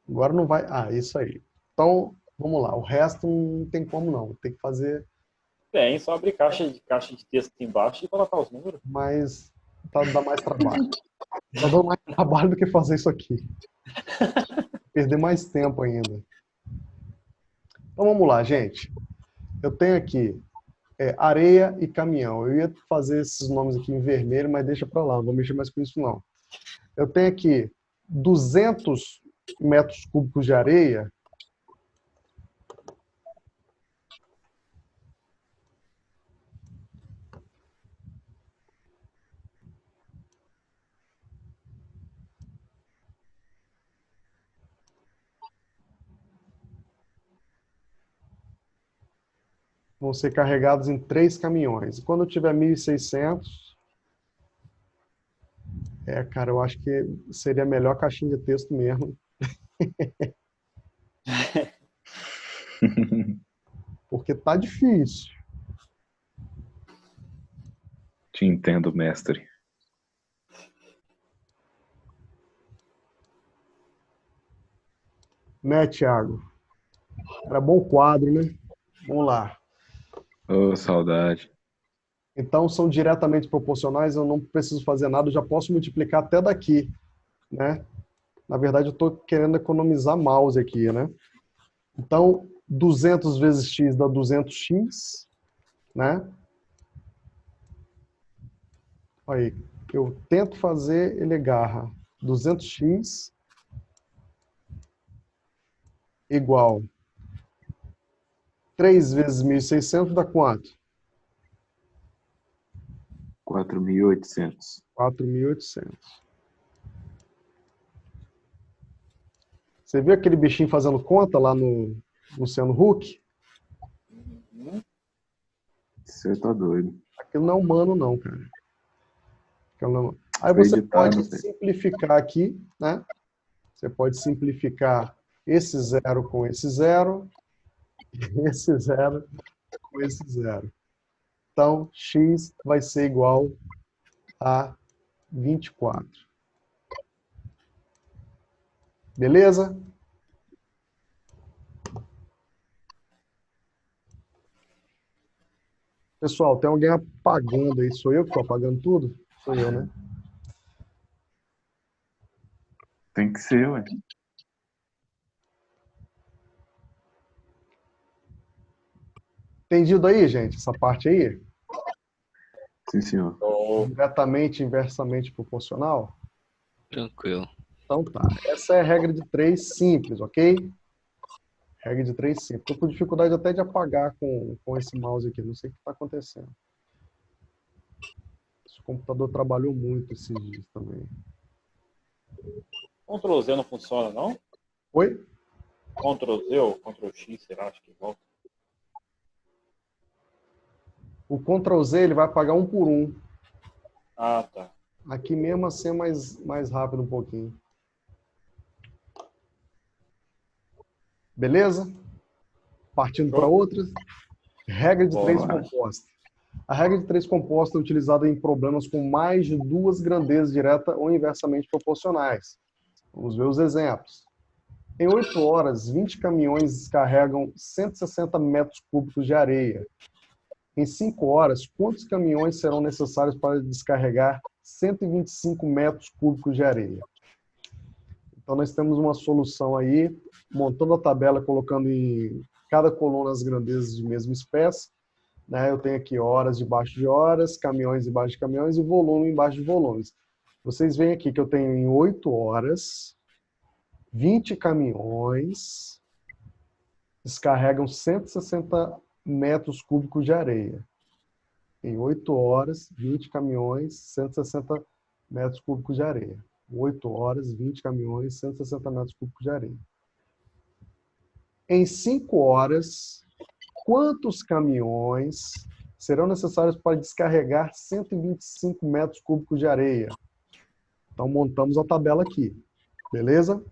[SPEAKER 1] Agora não vai... Ah, isso aí. Então, vamos lá. O resto não tem como não. Tem que fazer...
[SPEAKER 4] Tem, só abrir caixa de texto aqui embaixo e colocar os números.
[SPEAKER 1] Mas dá mais trabalho. Tá dando mais trabalho do que fazer isso aqui. Perder mais tempo ainda. Então vamos lá, gente. Eu tenho aqui areia e caminhão. Eu ia fazer esses nomes aqui em vermelho, mas deixa para lá, não vou mexer mais com isso não. Eu tenho aqui 200 metros cúbicos de areia. Vão ser carregados em 3 caminhões. E quando eu tiver 1.600, cara, eu acho que seria melhor a caixinha de texto mesmo. Porque tá difícil.
[SPEAKER 3] Te entendo, mestre.
[SPEAKER 1] Né, Thiago? Era bom quadro, né? Vamos lá.
[SPEAKER 3] Ô, saudade.
[SPEAKER 1] Então, são diretamente proporcionais, eu não preciso fazer nada, eu já posso multiplicar até daqui, né? Na verdade, eu estou querendo economizar mouse aqui, né? Então, 200 vezes x dá 200x, né? Olha aí, eu tento fazer, ele agarra 200x igual 3 vezes 1.600 dá quanto?
[SPEAKER 3] 4.800.
[SPEAKER 1] 4.800. Você viu aquele bichinho fazendo conta lá no Luciano Huck?
[SPEAKER 3] Você tá doido.
[SPEAKER 1] Aquilo não é humano, não, cara. Aí
[SPEAKER 3] Foi
[SPEAKER 1] você
[SPEAKER 3] editado,
[SPEAKER 1] pode simplificar aqui, né? Você pode simplificar esse zero com esse zero, esse zero com esse zero. Então, x vai ser igual a 24. Beleza? Pessoal, tem alguém apagando aí? Sou eu que estou apagando tudo? Sou eu, né?
[SPEAKER 3] Tem que ser, ué.
[SPEAKER 1] Entendido aí, gente? Essa parte aí?
[SPEAKER 3] Sim, senhor.
[SPEAKER 1] Diretamente, inversamente proporcional?
[SPEAKER 2] Tranquilo.
[SPEAKER 1] Então tá. Essa é a regra de 3 simples, ok? Regra de 3, sim. Estou com dificuldade até de apagar com esse mouse aqui. Não sei o que está acontecendo. Esse computador trabalhou muito esses dias também.
[SPEAKER 4] Ctrl Z não funciona, não?
[SPEAKER 1] Oi?
[SPEAKER 4] Ctrl Z ou Ctrl X, será? Acho que volta.
[SPEAKER 1] O Ctrl Z ele vai apagar um por um.
[SPEAKER 4] Ah, tá.
[SPEAKER 1] Aqui mesmo assim é mais rápido um pouquinho. Beleza? Partindo para outras. Regra de 3 composta. A regra de 3 composta é utilizada em problemas com mais de duas grandezas direta ou inversamente proporcionais. Vamos ver os exemplos. Em 8 horas, 20 caminhões descarregam 160 metros cúbicos de areia. Em 5 horas, quantos caminhões serão necessários para descarregar 125 metros cúbicos de areia? Então, nós temos uma solução aí, montando a tabela, colocando em cada coluna as grandezas de mesma espécie. Né? Eu tenho aqui horas debaixo de horas, caminhões debaixo de caminhões e volume embaixo de volumes. Vocês veem aqui que eu tenho em 8 horas, 20 caminhões descarregam 160 metros cúbicos de areia. Em 8 horas, 20 caminhões, 160 metros cúbicos de areia. 8 horas, 20 caminhões, 160 metros cúbicos de areia. Em 5 horas, quantos caminhões serão necessários para descarregar 125 metros cúbicos de areia? Então, montamos a tabela aqui. Beleza?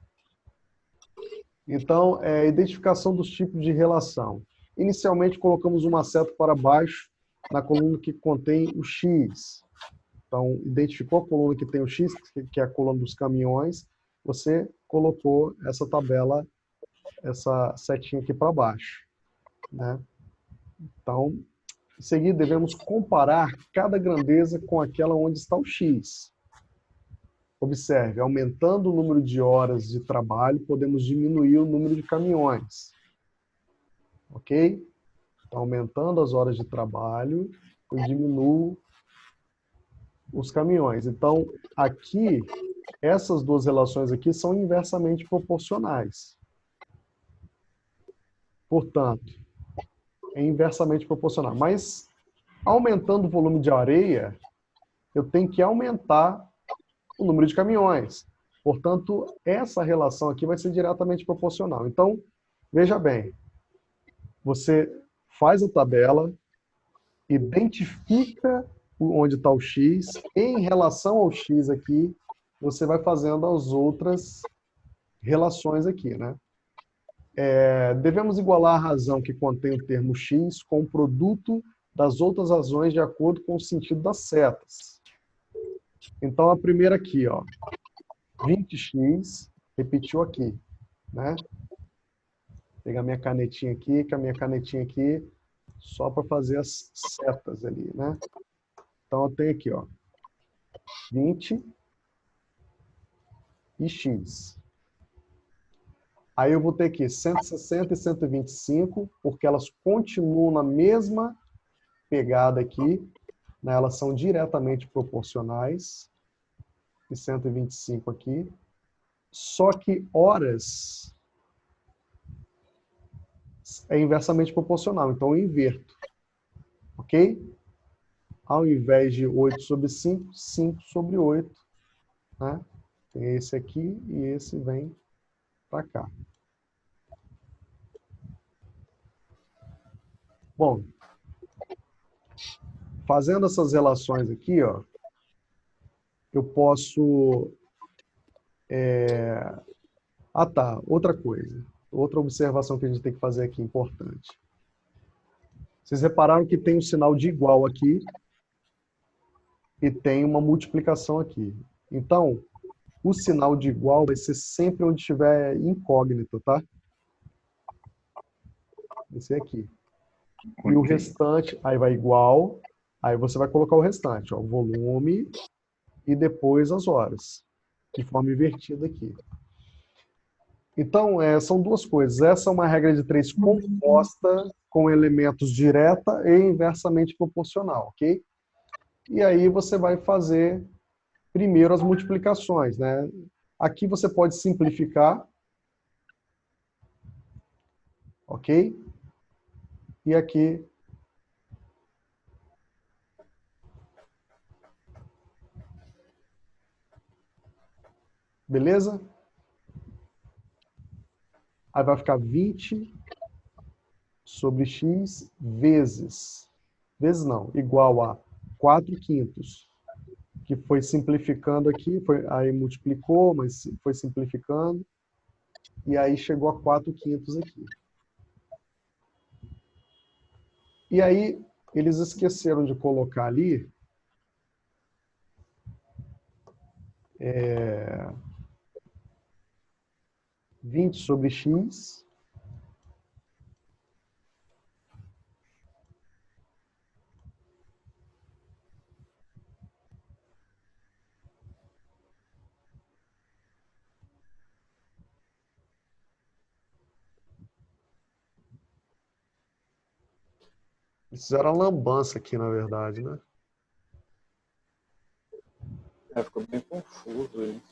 [SPEAKER 1] Então, identificação dos tipos de relação. Inicialmente, colocamos uma seta para baixo na coluna que contém o X. Então, identificou a coluna que tem o X, que é a coluna dos caminhões, você colocou essa tabela, essa setinha aqui para baixo. Né? Então, em seguida, devemos comparar cada grandeza com aquela onde está o X. Observe, aumentando o número de horas de trabalho, podemos diminuir o número de caminhões. Ok? Então, aumentando as horas de trabalho, eu diminuo os caminhões. Então, aqui, essas duas relações aqui são inversamente proporcionais. Portanto, é inversamente proporcional. Mas, aumentando o volume de areia, eu tenho que aumentar o número de caminhões. Portanto, essa relação aqui vai ser diretamente proporcional. Então, veja bem, você faz a tabela, identifica onde está o X, e em relação ao X aqui, você vai fazendo as outras relações aqui, né? Devemos igualar a razão que contém o termo X com o produto das outras razões de acordo com o sentido das setas. Então, a primeira aqui, ó, 20x, repetiu aqui, né? Vou pegar minha canetinha aqui, com a minha canetinha aqui, só para fazer as setas ali, né? Então, eu tenho aqui, ó, 20 e x. Aí eu vou ter aqui 160 e 125, porque elas continuam na mesma pegada aqui, né? Elas são diretamente proporcionais, e 125 aqui. Só que horas é inversamente proporcional, então eu inverto. Ok? Ao invés de 8 sobre 5, 5 sobre 8. Né? Tem esse aqui e esse vem para cá. Bom, fazendo essas relações aqui, ó, eu posso... Ah, tá. Outra coisa. Outra observação que a gente tem que fazer aqui, importante. Vocês repararam que tem um sinal de igual aqui e tem uma multiplicação aqui. Então, o sinal de igual vai ser sempre onde estiver incógnito, tá? Esse aqui. E o restante, aí vai igual, aí você vai colocar o restante, ó, o volume e depois as horas, de forma invertida aqui. Então, são duas coisas. Essa é uma regra de 3 composta com elementos direta e inversamente proporcional, ok? E aí você vai fazer primeiro as multiplicações, né? Aqui você pode simplificar ok? E aqui beleza? Aí vai ficar 20 sobre x vezes não, igual a 4/5, que foi simplificando aqui, aí multiplicou, mas foi simplificando, e aí chegou a 4/5 aqui. E aí, eles esqueceram de colocar ali 20 sobre x Eles fizeram a lambança aqui, na verdade, né?
[SPEAKER 4] Ficou bem confuso aí.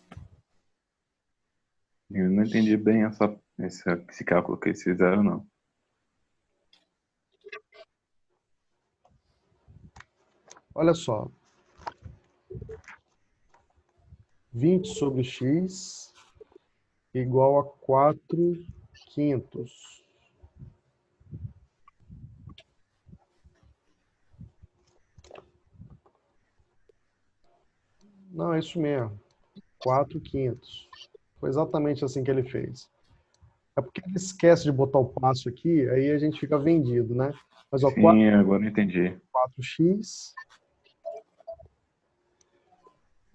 [SPEAKER 3] Eu não entendi bem esse cálculo que eles fizeram, não.
[SPEAKER 1] Olha só. 20 sobre x igual a 4/5. Não, é isso mesmo. 4/5. Foi exatamente assim que ele fez. É porque ele esquece de botar o passo aqui, aí a gente fica vendido, né? Mas ó,
[SPEAKER 3] Sim, agora eu entendi.
[SPEAKER 1] 4x,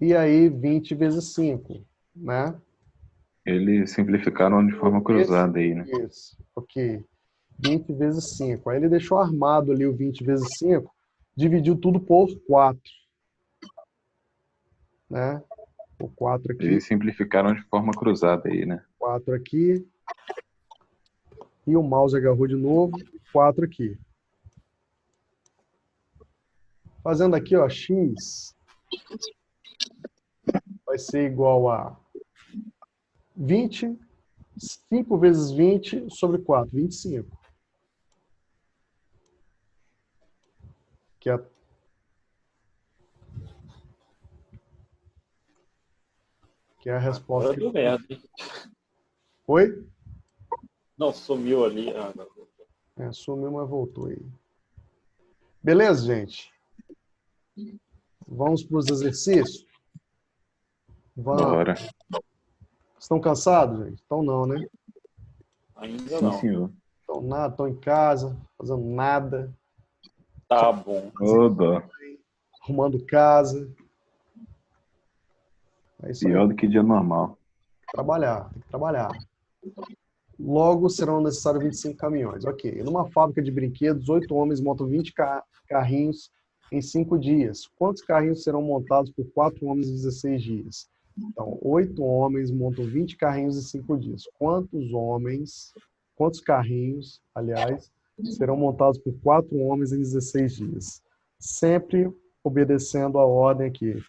[SPEAKER 1] e aí 20 vezes 5, né?
[SPEAKER 3] Eles simplificaram de forma cruzada aí, né?
[SPEAKER 1] Isso, ok. 20 vezes 5. Aí ele deixou armado ali o 20 vezes 5, dividiu tudo por 4. Né? O 4 aqui,
[SPEAKER 3] Eles simplificaram de forma cruzada aí, né?
[SPEAKER 1] 4 aqui. E o mouse agarrou de novo, 4 aqui. Fazendo aqui, ó, x vai ser igual a 20, 5 vezes 20 sobre 4, 25. Que é a resposta.
[SPEAKER 4] Agora deu merda, hein?
[SPEAKER 1] Oi?
[SPEAKER 4] Não, sumiu ali.
[SPEAKER 1] Sumiu, mas voltou aí. Beleza, gente? Vamos para os exercícios? Vamos.
[SPEAKER 3] Bora.
[SPEAKER 1] Estão cansados, gente? Então não, né?
[SPEAKER 4] Ainda
[SPEAKER 3] Sim,
[SPEAKER 4] não.
[SPEAKER 3] senhor.
[SPEAKER 1] Estão nada, estão em casa, fazendo nada,
[SPEAKER 4] Tá bom.
[SPEAKER 3] Ô, dó.
[SPEAKER 1] arrumando casa. É isso aí.
[SPEAKER 3] Pior do que dia normal.
[SPEAKER 1] Trabalhar, tem que trabalhar. Logo serão necessários 25 caminhões. Ok. Numa fábrica de brinquedos, 8 homens montam 20 carrinhos em 5 dias. Quantos carrinhos serão montados por 4 homens em 16 dias? Então, 8 homens montam 20 carrinhos em 5 dias. Quantos carrinhos, aliás, serão montados por 4 homens em 16 dias? Sempre obedecendo a ordem aqui,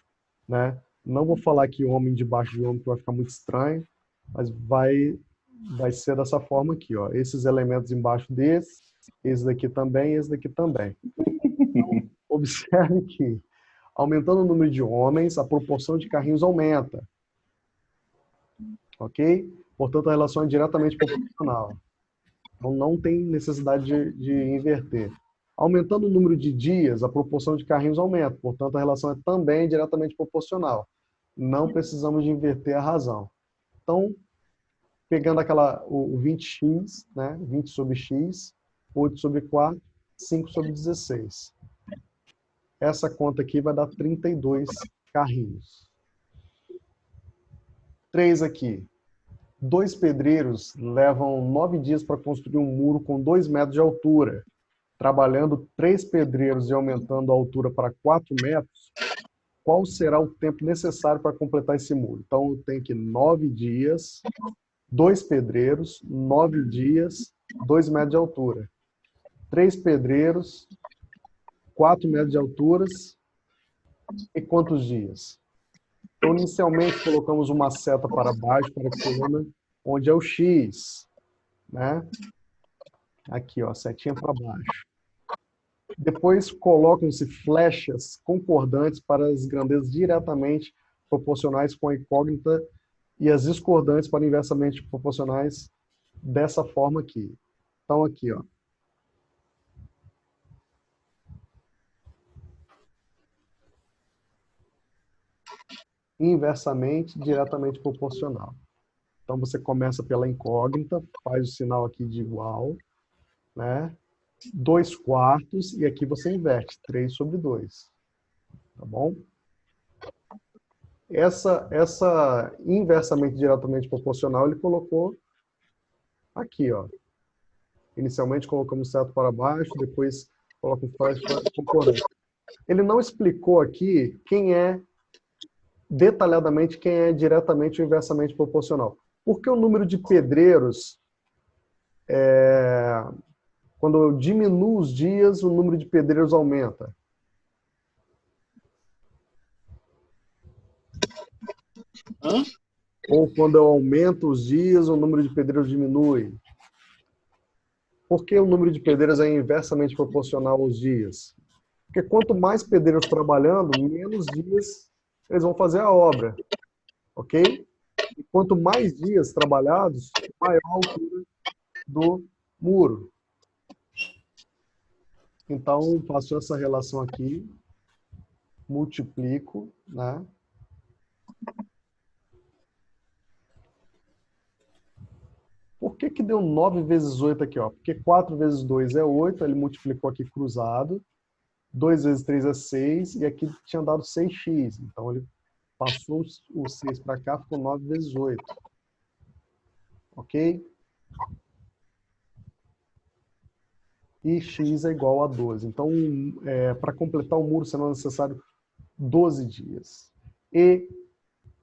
[SPEAKER 1] né? Não vou falar aqui homem debaixo de homem, que vai ficar muito estranho, mas vai ser dessa forma aqui, ó. Esses elementos embaixo desse, esse daqui também, esse daqui também. Então, observe que, aumentando o número de homens, a proporção de carrinhos aumenta. Ok? Portanto, a relação é diretamente proporcional. Então, não tem necessidade de inverter. Aumentando o número de dias, a proporção de carrinhos aumenta. Portanto, a relação é também diretamente proporcional. Não precisamos de inverter a razão. Então, pegando o 20x, né? 20 sobre x, 8 sobre 4, 5 sobre 16. Essa conta aqui vai dar 32 carrinhos. 3 aqui. 2 pedreiros levam 9 dias para construir um muro com 2 metros de altura. Trabalhando 3 pedreiros e aumentando a altura para 4 metros, qual será o tempo necessário para completar esse muro? Então, tem que 9 dias, 2 pedreiros, 9 dias, 2 metros de altura. 3 pedreiros, 4 metros de altura e quantos dias? Então, inicialmente, colocamos uma seta para baixo, para a coluna, onde é o X, né? Aqui, ó, setinha para baixo. Depois colocam-se flechas concordantes para as grandezas diretamente proporcionais com a incógnita e as discordantes para inversamente proporcionais dessa forma aqui. Então, aqui, ó. Inversamente, diretamente proporcional. Então, você começa pela incógnita, faz o sinal aqui de igual, né? 2/4, e aqui você inverte, 3/2. Tá bom? Essa inversamente diretamente proporcional, ele colocou aqui, ó. Inicialmente colocamos certo para baixo, depois coloca um flash concordante. Ele não explicou aqui detalhadamente quem é diretamente ou inversamente proporcional. Por que o número de pedreiros, quando eu diminuo os dias, o número de pedreiros aumenta?
[SPEAKER 4] Hã?
[SPEAKER 1] Ou quando eu aumento os dias, o número de pedreiros diminui? Por que o número de pedreiros é inversamente proporcional aos dias? Porque quanto mais pedreiros trabalhando, menos dias eles vão fazer a obra. Ok? E quanto mais dias trabalhados, maior a altura do muro. Então, faço essa relação aqui, multiplico, né? Por que que deu 9 vezes 8 aqui, ó? Porque 4 vezes 2 é 8, ele multiplicou aqui cruzado. 2 vezes 3 é 6, e aqui tinha dado 6x. Então, ele passou o 6 para cá, ficou 9 vezes 8. Ok? E x é igual a 12. Então, para completar o muro, será necessário 12 dias.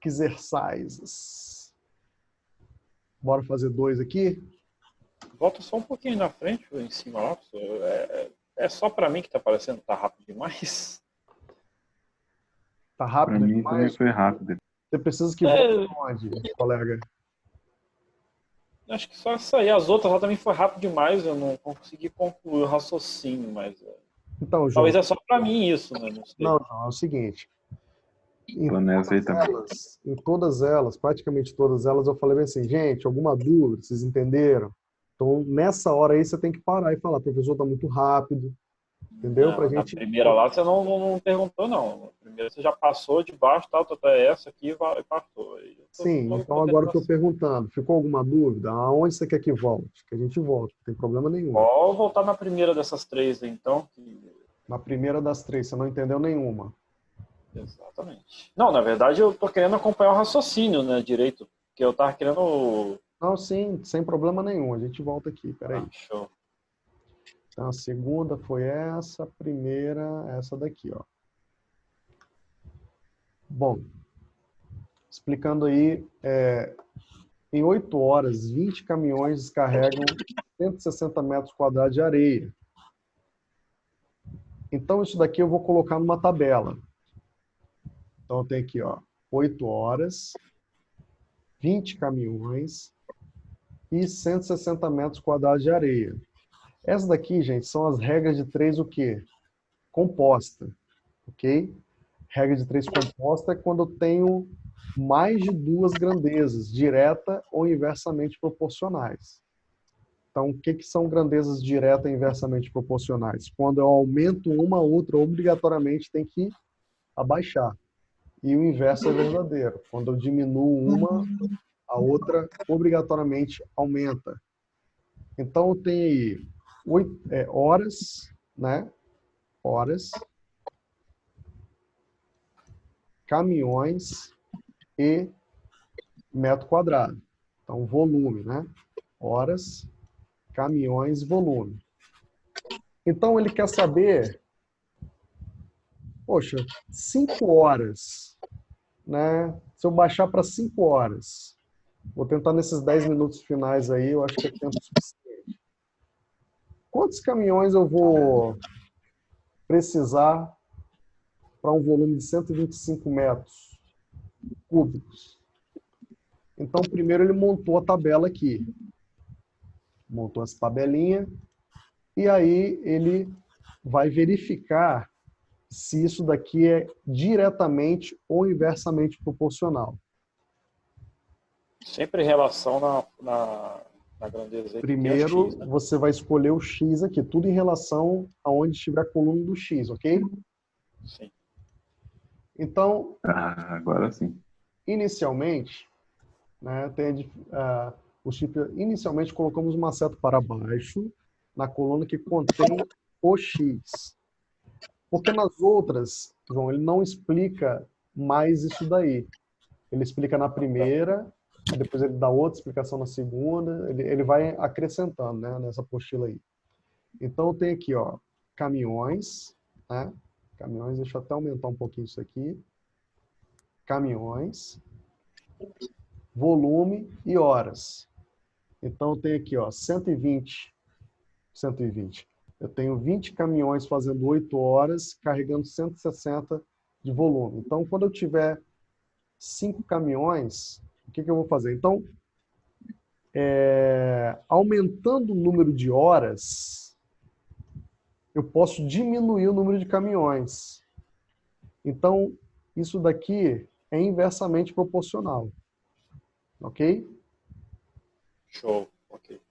[SPEAKER 1] Exercises. Bora fazer 2 aqui?
[SPEAKER 4] Volta só um pouquinho na frente, em cima lá. É só pra mim que tá parecendo que tá rápido demais.
[SPEAKER 1] Tá
[SPEAKER 3] Pra
[SPEAKER 1] rápido
[SPEAKER 3] mim também
[SPEAKER 1] demais?
[SPEAKER 3] foi rápido.
[SPEAKER 1] Você precisa que volte onde, colega?
[SPEAKER 4] Acho que só essa aí. As outras lá também foi rápido demais. Eu não consegui concluir o raciocínio, mas
[SPEAKER 1] Então, João,
[SPEAKER 4] talvez é só pra mim isso, né? Não sei.
[SPEAKER 1] não, é o seguinte.
[SPEAKER 3] Tô nessa aí também.
[SPEAKER 1] Em todas elas, praticamente todas elas, eu falei assim, gente, alguma dúvida? Vocês entenderam? Então, nessa hora aí, você tem que parar e falar, professor, tá muito rápido, entendeu? Pra
[SPEAKER 4] Na
[SPEAKER 1] gente...
[SPEAKER 4] primeira lá você não perguntou, não. Na primeira você já passou de baixo, tal, até essa aqui e passou. Aí
[SPEAKER 1] Sim, então agora eu tô perguntando, ficou alguma dúvida? Aonde você quer que volte? Que a gente volte, não tem problema nenhum.
[SPEAKER 4] Pode voltar na primeira dessas três, então.
[SPEAKER 1] Na primeira das 3, você não entendeu nenhuma.
[SPEAKER 4] Exatamente. Não, na verdade eu tô querendo acompanhar o raciocínio, né, direito. Porque eu tava querendo...
[SPEAKER 1] Não, sim, sem problema nenhum. A gente volta aqui, peraí.
[SPEAKER 4] show.
[SPEAKER 1] Então, a segunda foi essa, a primeira, essa daqui, ó. Bom, explicando aí, em 8 horas, 20 caminhões descarregam 160 metros quadrados de areia. Então, isso daqui eu vou colocar numa tabela. Então, eu tenho aqui, ó, 8 horas, 20 caminhões e 160 metros quadrados de areia. Essa daqui, gente, são as regras de 3 o quê? Composta, ok? Regra de 3 composta é quando eu tenho mais de 2 grandezas, direta ou inversamente proporcionais. Então, o que são grandezas direta e inversamente proporcionais? Quando eu aumento uma, a outra obrigatoriamente tem que abaixar. E o inverso é verdadeiro. Quando eu diminuo uma, a outra obrigatoriamente aumenta. Então, eu tenho aí horas, né? Horas, caminhões e metro quadrado. Então, volume, né? Horas, caminhões, volume. Então, ele quer saber, poxa, 5 horas, né? Se eu baixar para 5 horas, vou tentar nesses 10 minutos finais aí, eu acho que é tempo suficiente. Quantos caminhões eu vou precisar para um volume de 125 metros cúbicos? Então, primeiro ele montou a tabela aqui. Montou essa tabelinha. e aí ele vai verificar se isso daqui é diretamente ou inversamente proporcional.
[SPEAKER 4] Sempre relação na grandeza aí, que é
[SPEAKER 1] Primeiro,
[SPEAKER 4] X, né?
[SPEAKER 1] você vai escolher o X aqui, tudo em relação aonde estiver a coluna do X, ok?
[SPEAKER 4] Sim.
[SPEAKER 1] Então,
[SPEAKER 3] Agora sim.
[SPEAKER 1] inicialmente, né, inicialmente colocamos uma seta para baixo na coluna que contém o X. Porque nas outras, João, ele não explica mais isso daí. Ele explica na primeira, depois ele dá outra explicação na segunda, ele vai acrescentando, né, nessa apostila aí. Então tem aqui, ó, caminhões, né? Caminhões, deixa eu até aumentar um pouquinho isso aqui. Caminhões, volume e horas. Então tem aqui, ó, 120. Eu tenho 20 caminhões fazendo 8 horas, carregando 160 de volume. Então, quando eu tiver 5 caminhões, o que eu vou fazer? Então, aumentando o número de horas, eu posso diminuir o número de caminhões. Então, isso daqui é inversamente proporcional. Ok?
[SPEAKER 4] Show. Ok.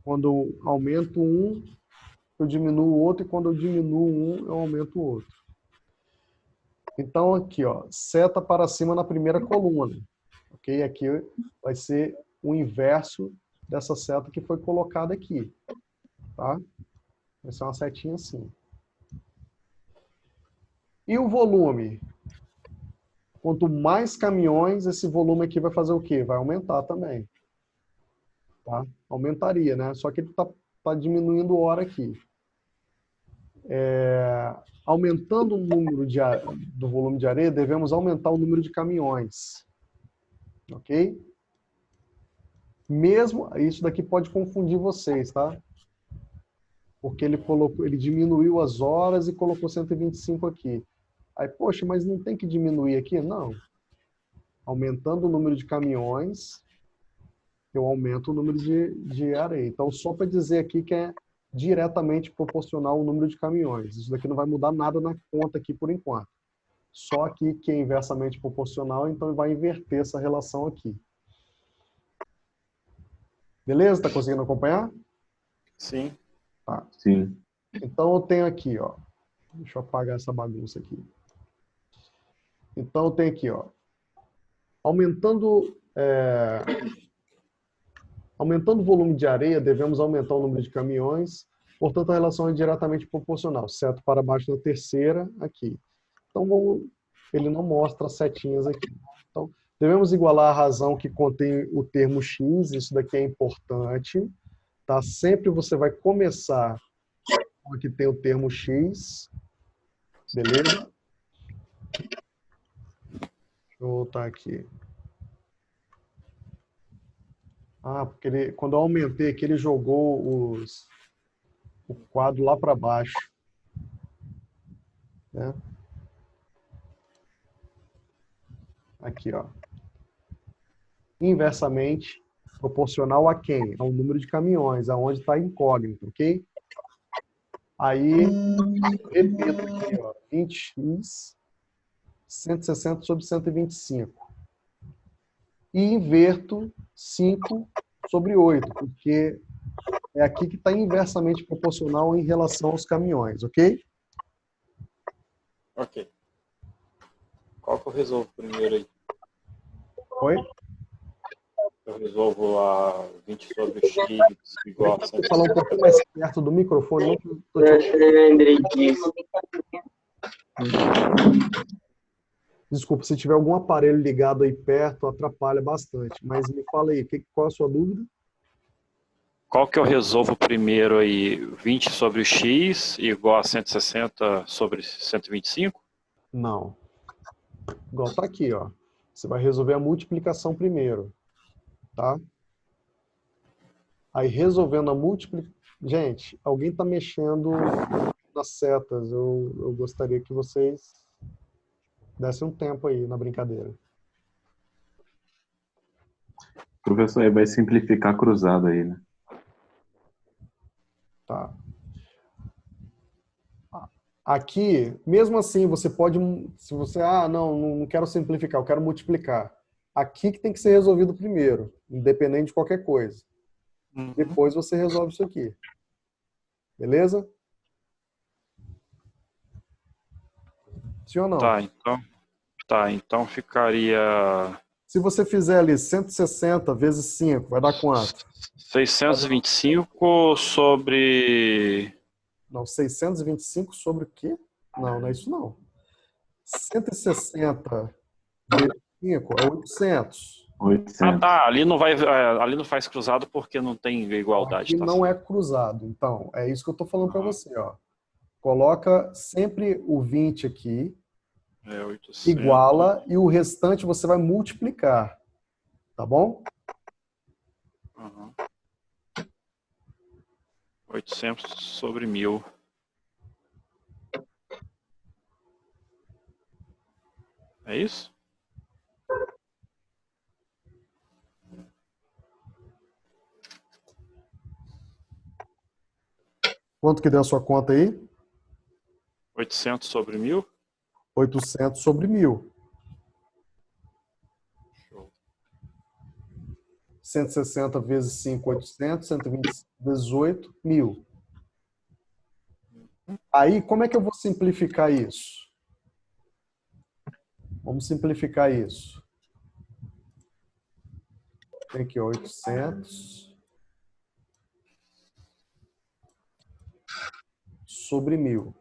[SPEAKER 1] Quando eu aumento um, eu diminuo o outro, e quando eu diminuo um, eu aumento o outro. Então, aqui, ó, seta para cima na primeira coluna. Ok? Aqui vai ser o inverso dessa seta que foi colocada aqui. Tá? Vai ser uma setinha assim. E o volume? Quanto mais caminhões, esse volume aqui vai fazer o quê? Vai aumentar também. Tá? Aumentaria, né? Só que ele tá diminuindo hora aqui. Aumentando o número do volume de areia, devemos aumentar o número de caminhões. Ok? Mesmo, isso daqui pode confundir vocês, tá? Porque ele diminuiu as horas e colocou 125 aqui. Aí, poxa, mas não tem que diminuir aqui? Não. Aumentando o número de caminhões, eu aumento o número de areia. Então, só para dizer aqui que é diretamente proporcional ao número de caminhões. Isso daqui não vai mudar nada na conta aqui por enquanto. Só aqui que é inversamente proporcional, então vai inverter essa relação aqui. Beleza? Está conseguindo acompanhar?
[SPEAKER 4] Sim.
[SPEAKER 1] Tá.
[SPEAKER 3] Sim.
[SPEAKER 1] Então eu tenho aqui, ó. Deixa eu apagar essa bagunça aqui. Então eu tenho aqui, ó. Aumentando o volume de areia, devemos aumentar o número de caminhões. Portanto, a relação é diretamente proporcional. Seto para baixo na terceira, aqui. Então, ele não mostra as setinhas aqui. Então, devemos igualar a razão que contém o termo x. Isso daqui é importante. Tá? Sempre você vai começar com que tem o termo x. Beleza? Deixa eu voltar aqui. Porque quando eu aumentei aqui, ele jogou o quadro lá para baixo. Né? Aqui, ó. Inversamente proporcional a quem? Ao número de caminhões, aonde está incógnito, ok? Aí, repito aqui, ó, 20x, 160 sobre 125. E inverto 5 sobre 8, porque é aqui que está inversamente proporcional em relação aos caminhões, ok?
[SPEAKER 4] Ok. Qual que eu resolvo primeiro aí?
[SPEAKER 1] Oi?
[SPEAKER 4] Eu resolvo a 20 sobre x igual a
[SPEAKER 1] Vou falar um pouquinho mais perto do microfone. Não tô te... Desculpa, se tiver algum aparelho ligado aí perto, atrapalha bastante. Mas me fala aí, qual a sua dúvida?
[SPEAKER 4] Qual que eu resolvo primeiro aí? 20 sobre o x igual a 160 sobre 125?
[SPEAKER 1] Não. Igual tá aqui, ó. Você vai resolver a multiplicação primeiro, tá? Aí resolvendo a multiplicação... Gente, alguém tá mexendo nas setas. Eu gostaria que vocês dessem um tempo aí na brincadeira.
[SPEAKER 3] Professor, aí vai simplificar cruzado aí, né?
[SPEAKER 1] Tá. Aqui, mesmo assim, você pode, se você, não quero simplificar, eu quero multiplicar. Aqui que tem que ser resolvido primeiro, independente de qualquer coisa. Depois você resolve isso aqui. Beleza? Sim ou não?
[SPEAKER 4] Tá, então ficaria
[SPEAKER 1] Se você fizer ali 160 vezes 5, vai dar quanto?
[SPEAKER 4] 625 sobre...
[SPEAKER 1] Não, 625 sobre o quê? Não é isso não. 160 vezes 5 é 800.
[SPEAKER 3] 800.
[SPEAKER 4] Tá, ali não faz cruzado porque não tem igualdade.
[SPEAKER 1] Aqui
[SPEAKER 4] Tá
[SPEAKER 1] não
[SPEAKER 4] certo.
[SPEAKER 1] é cruzado. Então, é isso que eu estou falando para você. Ó. Coloca sempre o 20 aqui,
[SPEAKER 4] 800.
[SPEAKER 1] iguala, e o restante você vai multiplicar. Tá bom?
[SPEAKER 4] 800 sobre 1000. É isso?
[SPEAKER 1] Quanto que deu a sua conta aí?
[SPEAKER 4] 800 sobre 1000?
[SPEAKER 1] 800 sobre 1000. 160 vezes 5, 800. 125 vezes 8, 1000. Aí, como é que eu vou simplificar isso? Vamos simplificar isso. Tem aqui 800 sobre 1000.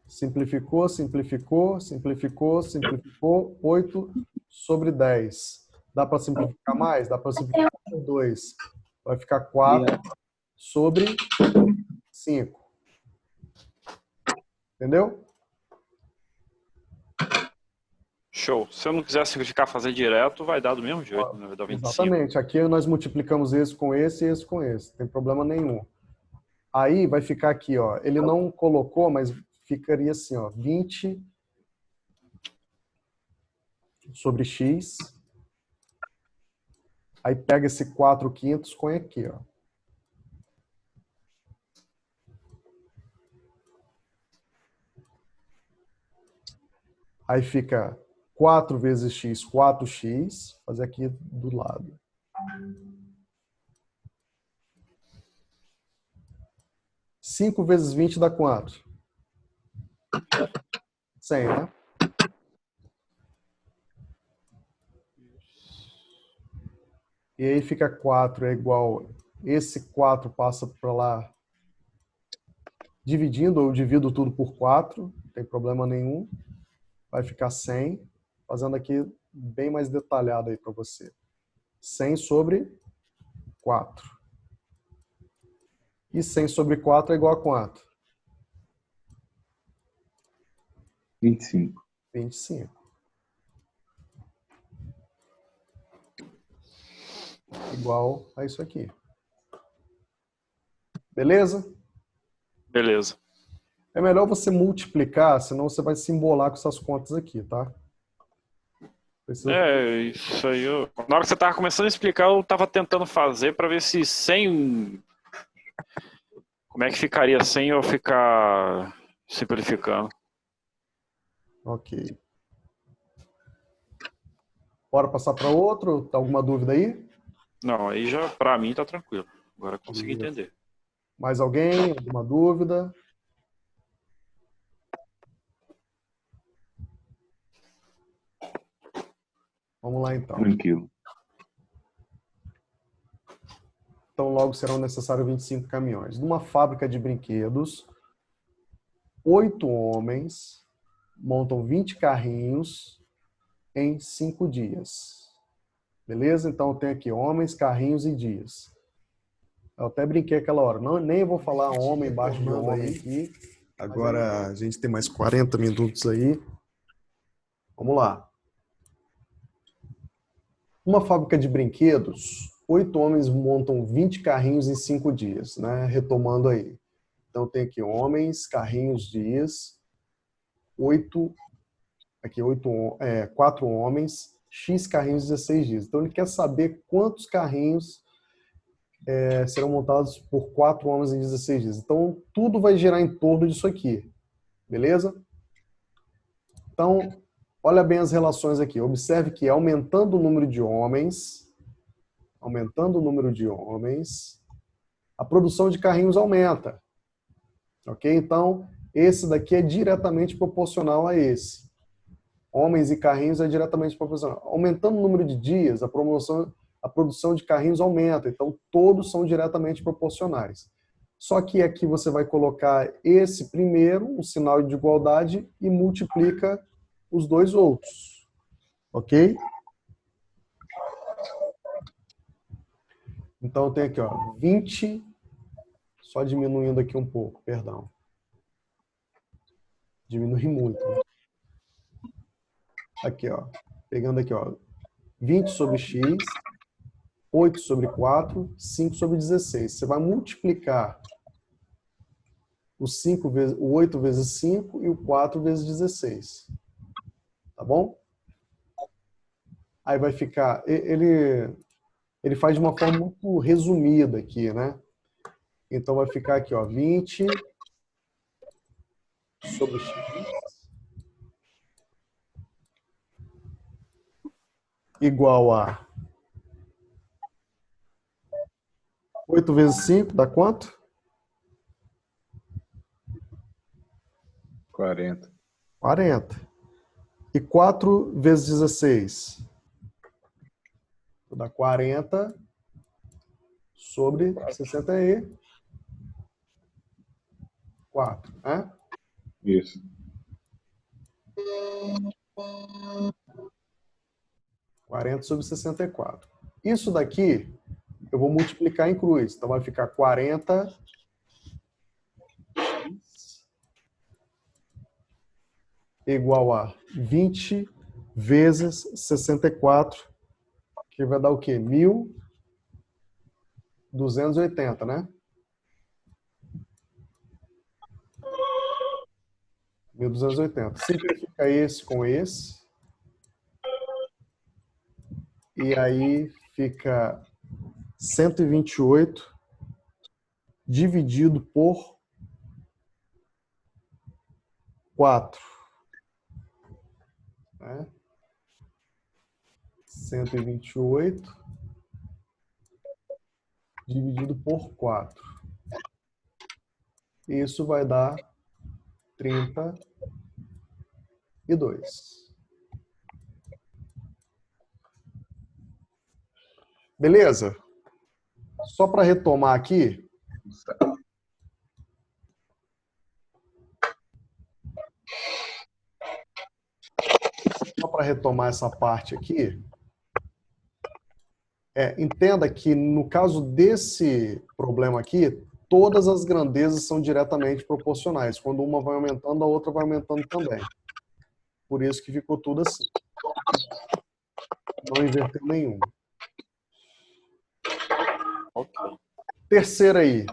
[SPEAKER 1] Simplificou, simplificou, simplificou, simplificou. 8 sobre 10. Dá para simplificar mais? Dá para simplificar por 2. Vai ficar 4 sobre 5. Entendeu?
[SPEAKER 4] Show. Se eu não quiser simplificar, fazer direto, vai dar do mesmo jeito, né? Vai dar 25.
[SPEAKER 1] Exatamente. Aqui nós multiplicamos esse com esse e esse com esse. Não tem problema nenhum. Aí vai ficar aqui, ó. Ele não colocou, mas ficaria assim, ó. 20 sobre x. Aí pega esse 4/5, põe aqui, ó. Aí fica 4 vezes x, 4x. Fazer aqui do lado. 5 vezes 20 dá quanto? 100, né? E aí fica 4 é igual... Esse 4 passa para lá dividindo, eu divido tudo por 4. Não tem problema nenhum. Vai ficar 100. Fazendo aqui bem mais detalhado aí para você. 100 sobre 4. E 100 sobre 4 é igual a quanto?
[SPEAKER 3] 25.
[SPEAKER 1] 25. Igual a isso aqui. Beleza?
[SPEAKER 4] Beleza.
[SPEAKER 1] É melhor você multiplicar, senão você vai se embolar com essas contas aqui, tá? Precisa...
[SPEAKER 4] Isso aí. Na hora que você tava começando a explicar, eu tava tentando fazer para ver se sem... Como é que ficaria sem eu ficar simplificando.
[SPEAKER 1] Ok. Bora passar para outro? Tá alguma dúvida aí?
[SPEAKER 4] Não, aí já para mim tá tranquilo. Agora eu consegui entender.
[SPEAKER 1] Mais alguém? Alguma dúvida? Vamos lá então.
[SPEAKER 3] Tranquilo.
[SPEAKER 1] Então logo serão necessários 25 caminhões. Numa fábrica de brinquedos, 8 homens montam 20 carrinhos em 5 dias. Beleza? Então eu tenho aqui homens, carrinhos e dias. Eu até brinquei aquela hora. Não, nem vou falar homem embaixo de homem aqui. Agora a gente tem mais 40 minutos aí. Vamos lá. Uma fábrica de brinquedos, 8 homens montam 20 carrinhos em 5 dias, né? Retomando aí. Então tem aqui homens, carrinhos, dias. 4 homens X carrinhos em 16 dias. Então, ele quer saber quantos carrinhos serão montados por 4 homens em 16 dias. Então, tudo vai girar em torno disso aqui. Beleza? Então, olha bem as relações aqui. Observe que aumentando o número de homens, a produção de carrinhos aumenta. Ok? Então, esse daqui é diretamente proporcional a esse. Homens e carrinhos é diretamente proporcional. Aumentando o número de dias, a produção de carrinhos aumenta. Então, todos são diretamente proporcionais. Só que aqui você vai colocar esse primeiro, um sinal de igualdade, e multiplica os dois outros. Ok? Então, eu tenho aqui, ó, 20, só diminuindo aqui um pouco, perdão. Diminui muito, né? Aqui, ó, pegando aqui, ó, 20 sobre x, 8 sobre 4, 5 sobre 16. Você vai multiplicar o 8 vezes 5 e o 4 vezes 16. Tá bom? Aí vai ficar... Ele faz de uma forma muito resumida aqui, né? Então vai ficar aqui, ó, 20 sobre x igual a 8 vezes 5 dá quanto?
[SPEAKER 3] 40.
[SPEAKER 1] 40. E 4 vezes 16 dá 40 sobre 64, né?
[SPEAKER 3] Isso.
[SPEAKER 1] 40 sobre 64. Isso daqui eu vou multiplicar em cruz. Então vai ficar 40 igual a 20 vezes 64, que vai dar o quê? 1.280, né? 1.280. Simplifica esse com esse. E aí fica 128 dividido por 4. Né? 128 dividido por 4. Isso vai dar 32. Beleza? Só para retomar aqui. Só para retomar essa parte aqui. Entenda que no caso desse problema aqui, todas as grandezas são diretamente proporcionais. Quando uma vai aumentando, a outra vai aumentando também. Por isso que ficou tudo assim. Não inverteu nenhuma. Terceira aí.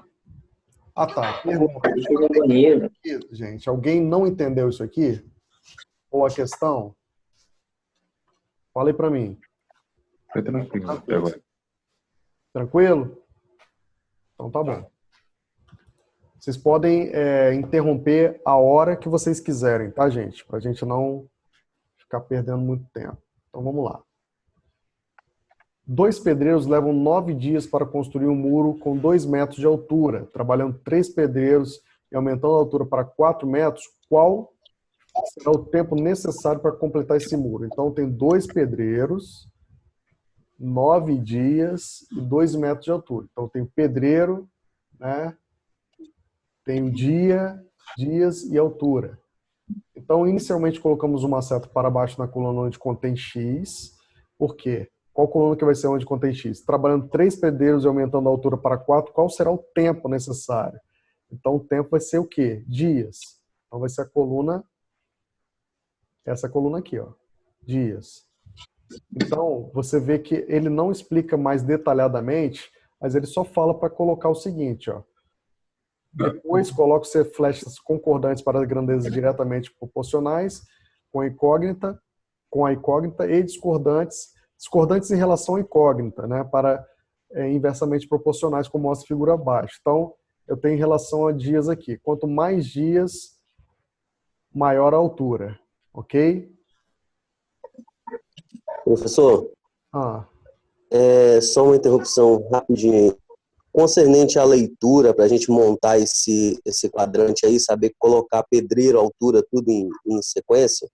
[SPEAKER 1] Ah, tá. Pergunta. Gente, alguém não entendeu isso aqui? Ou a questão? Fala aí pra mim.
[SPEAKER 3] Foi tranquilo até agora.
[SPEAKER 1] Tranquilo? Então tá bom. Vocês podem interromper a hora que vocês quiserem, tá, gente? Pra gente não ficar perdendo muito tempo. Então vamos lá. 2 pedreiros levam 9 dias para construir um muro com 2 metros de altura. Trabalhando 3 pedreiros e aumentando a altura para 4 metros, qual será o tempo necessário para completar esse muro? Então tem 2 pedreiros, 9 dias e 2 metros de altura. Então tem o pedreiro, né? Tem o dia, dias e altura. Então inicialmente colocamos uma seta para baixo na coluna onde contém X. Por quê? Qual coluna que vai ser onde contém X? Trabalhando 3 pedreiros e aumentando a altura para 4, qual será o tempo necessário? Então o tempo vai ser o quê? Dias. Então vai ser a coluna, essa coluna aqui, ó, dias. Então você vê que ele não explica mais detalhadamente, mas ele só fala para colocar o seguinte, ó. Depois coloca flechas concordantes para as grandezas diretamente proporcionais, com a incógnita, com a incógnita e discordantes em relação à incógnita, né, para inversamente proporcionais, como mostra a figura abaixo. Então, eu tenho em relação a dias aqui. Quanto mais dias, maior a altura, ok?
[SPEAKER 7] Professor,
[SPEAKER 1] Ah,
[SPEAKER 7] só uma interrupção rapidinho aí. Concernente à leitura, para a gente montar esse quadrante aí, saber colocar pedreiro, altura, tudo em sequência.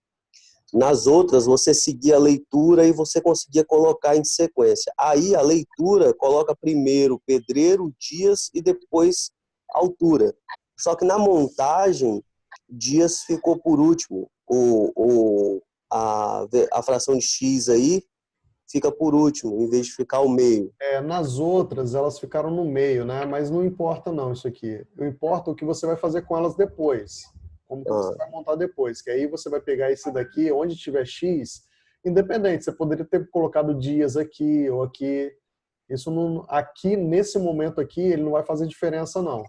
[SPEAKER 7] Nas outras, você seguia a leitura e você conseguia colocar em sequência. Aí, a leitura coloca primeiro pedreiro, dias e depois altura. Só que na montagem, dias ficou por último. A fração de x aí fica por último, em vez de ficar ao meio.
[SPEAKER 1] nas outras, elas ficaram no meio, né? Mas não importa não isso aqui. Não importa o que você vai fazer com elas depois. Como que você vai montar depois. Que aí você vai pegar esse daqui, onde tiver X, independente. Você poderia ter colocado dias aqui ou aqui. Isso não, aqui, nesse momento aqui, ele não vai fazer diferença, não.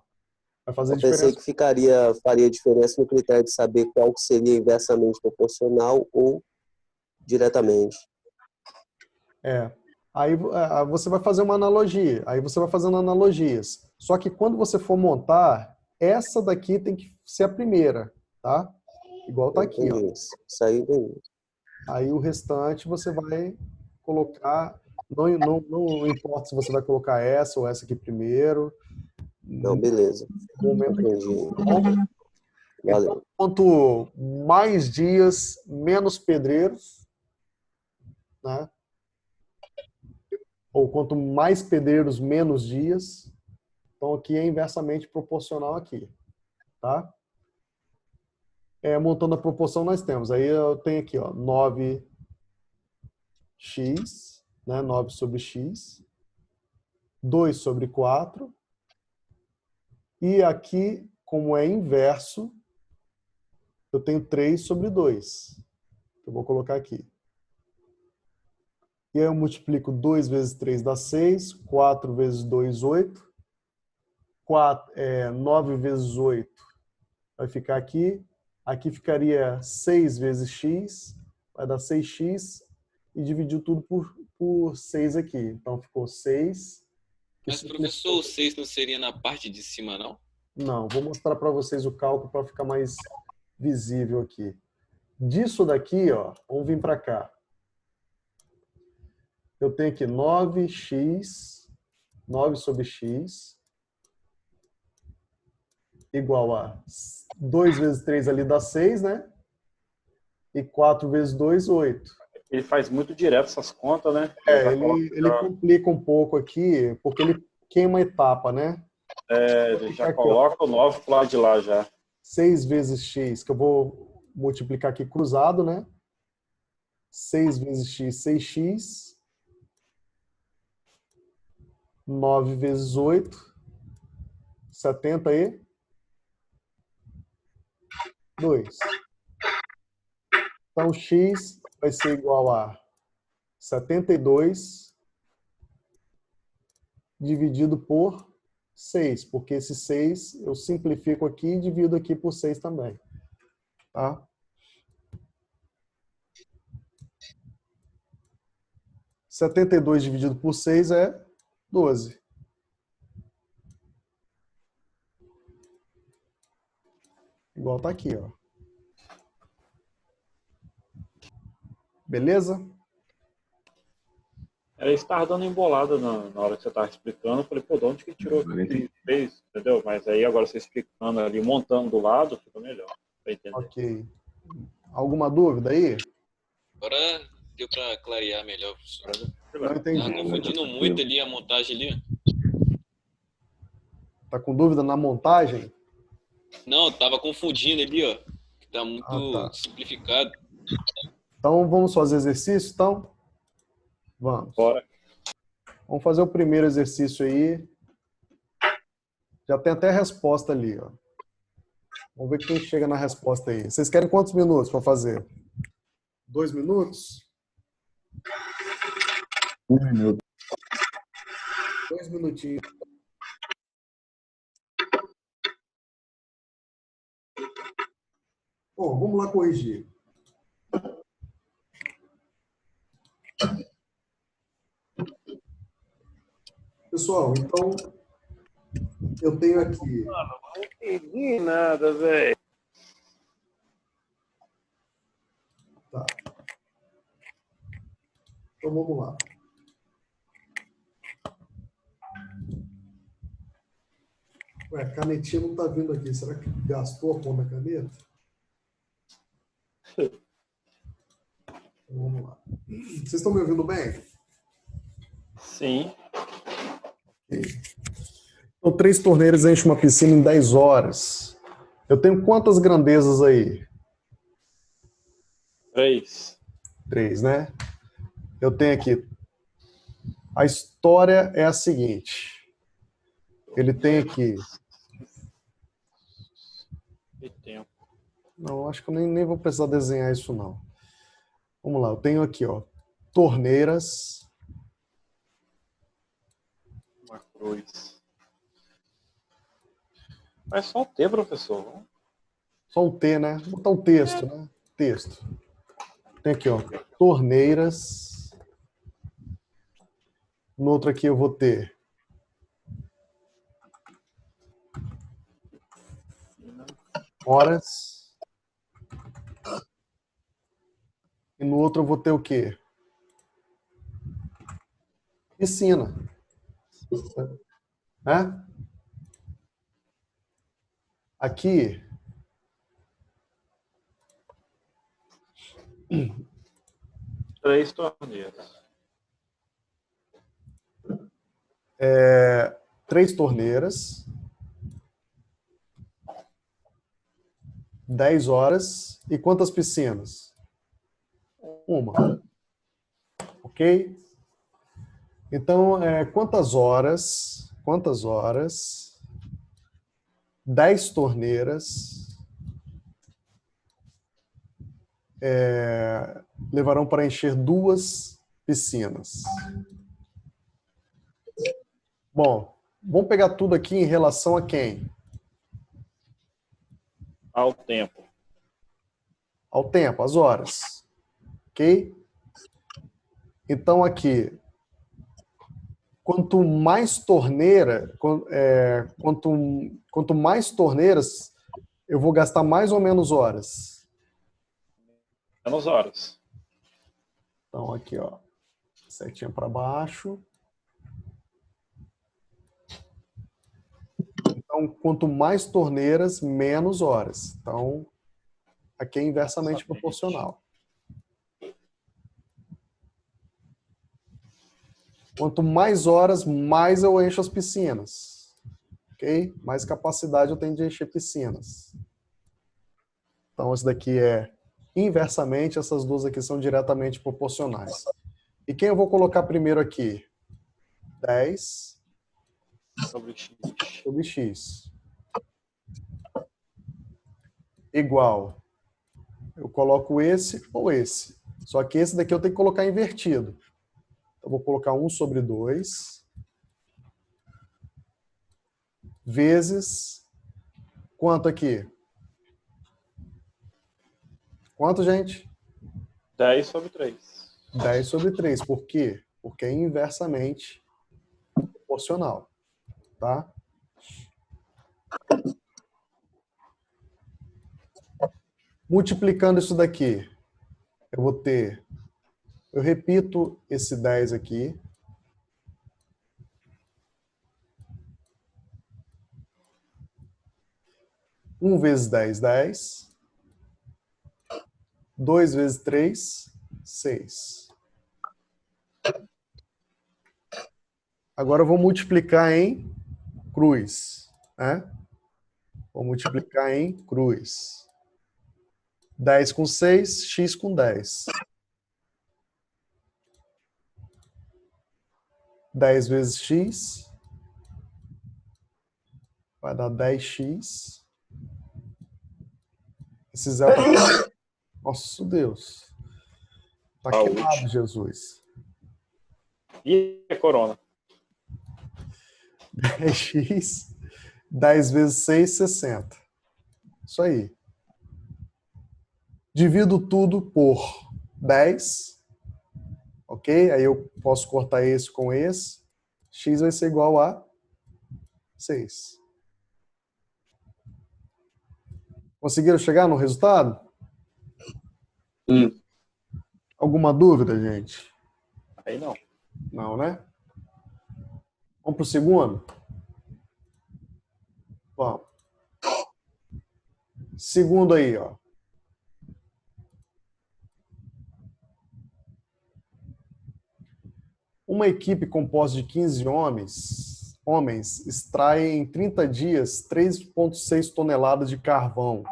[SPEAKER 1] Vai fazer
[SPEAKER 7] Eu pensei
[SPEAKER 1] diferença.
[SPEAKER 7] que faria diferença no critério de saber qual seria inversamente proporcional ou diretamente.
[SPEAKER 1] Aí você vai fazer uma analogia. Aí você vai fazendo analogias. Só que quando você for montar, essa daqui tem que ser a primeira, tá? Igual tá aqui, ó.
[SPEAKER 7] Isso aí entendi.
[SPEAKER 1] Aí o restante você vai colocar. Não importa se você vai colocar essa ou essa aqui primeiro.
[SPEAKER 7] Não, beleza.
[SPEAKER 1] Momento aqui.
[SPEAKER 7] Entendi. Valeu.
[SPEAKER 1] Quanto mais dias, menos pedreiros, né? Ou quanto mais pedreiros, menos dias. Então aqui é inversamente proporcional aqui, tá? Montando a proporção nós temos. Aí eu tenho aqui, ó, 9x, né? 9 sobre x, 2 sobre 4. E aqui, como é inverso, eu tenho 3 sobre 2. Eu vou colocar aqui. E aí eu multiplico 2 vezes 3 dá 6, 4 vezes 2, 8. 9 vezes 8 vai ficar aqui. Aqui ficaria 6 vezes x, vai dar 6x, e dividiu tudo por 6 aqui. Então ficou 6.
[SPEAKER 2] Mas, professor, o 6 não seria na parte de cima, não?
[SPEAKER 1] Não, vou mostrar para vocês o cálculo para ficar mais visível aqui. Disso daqui, ó, vamos vir para cá. Eu tenho aqui 9x, 9 sobre x, igual a 2 vezes 3 ali dá 6, né? E 4 vezes 2, 8.
[SPEAKER 4] Ele faz muito direto essas contas, né?
[SPEAKER 1] Ele complica um pouco aqui, porque ele queima a etapa, né?
[SPEAKER 4] Ele já coloca o 9 pro lado de lá já.
[SPEAKER 1] 6 vezes x, que eu vou multiplicar aqui cruzado, né? 6 vezes x, 6x. 9 vezes 8, 72. Então, x vai ser igual a 72 dividido por 6, porque esse 6 eu simplifico aqui e divido aqui por 6 também. Tá? Setenta e dois dividido por 6 é 12. Igual tá aqui, ó. Beleza?
[SPEAKER 4] Ele estava dando embolada na hora que você estava explicando. Eu falei, pô, de onde que tirou aqui? Fez, entendeu? Mas aí agora você explicando ali, montando do lado, fica melhor.
[SPEAKER 1] Ok. Alguma dúvida aí?
[SPEAKER 2] Agora deu para clarear melhor, professor.
[SPEAKER 1] Não entendi.
[SPEAKER 2] Tava confundindo muito ali a montagem ali.
[SPEAKER 1] Tá com dúvida na montagem?
[SPEAKER 2] Não, tava confundindo ali, ó. Que tá muito simplificado.
[SPEAKER 1] Então, vamos fazer exercício, então? Vamos.
[SPEAKER 4] Bora.
[SPEAKER 1] Vamos fazer o primeiro exercício aí. Já tem até a resposta ali, ó. Vamos ver quem chega na resposta aí. Vocês querem quantos minutos para fazer? 2 minutos?
[SPEAKER 3] 1 minuto.
[SPEAKER 1] 2 minutinhos. Bom, vamos lá corrigir. Pessoal, então eu tenho aqui.
[SPEAKER 4] Não entendi nada, velho.
[SPEAKER 1] Tá. Então vamos lá. Ué, a canetinha não está vindo aqui. Será que gastou a ponta da caneta? Então, vamos lá. Vocês estão me ouvindo bem?
[SPEAKER 4] Sim.
[SPEAKER 1] Então, 3 torneiras enchem uma piscina em 10 horas. Eu tenho quantas grandezas aí?
[SPEAKER 4] 3.
[SPEAKER 1] 3, né? Eu tenho aqui. A história é a seguinte. Ele tem aqui.
[SPEAKER 4] Que tempo.
[SPEAKER 1] Não, acho que eu nem vou precisar desenhar isso, não. Vamos lá, eu tenho aqui, ó, torneiras.
[SPEAKER 4] Uma cruz. Mas só o T, professor.
[SPEAKER 1] Só um T, né? Vou botar um texto, né? Texto. Tem aqui, ó, torneiras. No outro aqui eu vou ter horas. E no outro eu vou ter o quê? Piscina. Né? Aqui,
[SPEAKER 4] 3 torneiras.
[SPEAKER 1] 3 torneiras, 10 horas e quantas piscinas? Uma. Ok? Então, quantas horas? 10 torneiras levarão para encher 2 piscinas. Bom, vamos pegar tudo aqui em relação a quem?
[SPEAKER 4] Ao tempo.
[SPEAKER 1] Ao tempo, às horas. Ok? Então, aqui, quanto mais torneiras, eu vou gastar mais ou menos horas.
[SPEAKER 4] Menos horas.
[SPEAKER 1] Então, aqui, ó, setinha para baixo. Então, quanto mais torneiras, menos horas. Então, aqui é inversamente proporcional. Quanto mais horas, mais eu encho as piscinas. Ok? Mais capacidade eu tenho de encher piscinas. Então, esse daqui é inversamente, essas duas aqui são diretamente proporcionais. E quem eu vou colocar primeiro aqui? 10
[SPEAKER 4] Sobre X.
[SPEAKER 1] sobre x. Igual. Eu coloco esse ou esse. Só que esse daqui eu tenho que colocar invertido. Então, eu vou colocar 1 sobre 2 vezes quanto aqui? Quanto, gente?
[SPEAKER 4] 10 sobre 3.
[SPEAKER 1] 10 sobre 3. Por quê? Porque é inversamente proporcional. Tá? Multiplicando isso daqui, eu vou ter... Eu repito esse 10 aqui. Um vezes 10, 10. 2 vezes 3, 6. Agora eu vou multiplicar em cruz. Né? Vou multiplicar em cruz. 10 com 6, x com 10. 10 vezes x vai dar 10x. Esse zero tá... Nossa, Deus. Tá queimado, Jesus.
[SPEAKER 4] E a corona?
[SPEAKER 1] 10x, 10 vezes 6, 60. Isso aí. Divido tudo por 10. Ok? Aí eu posso cortar esse com esse. x vai ser igual a 6. Conseguiram chegar no resultado? Alguma dúvida, gente?
[SPEAKER 4] Aí não.
[SPEAKER 1] Não, né? Vamos para o segundo? Vamos. Segundo aí, ó. Uma equipe composta de 15 homens extrai em 30 dias 3,6 toneladas de carvão.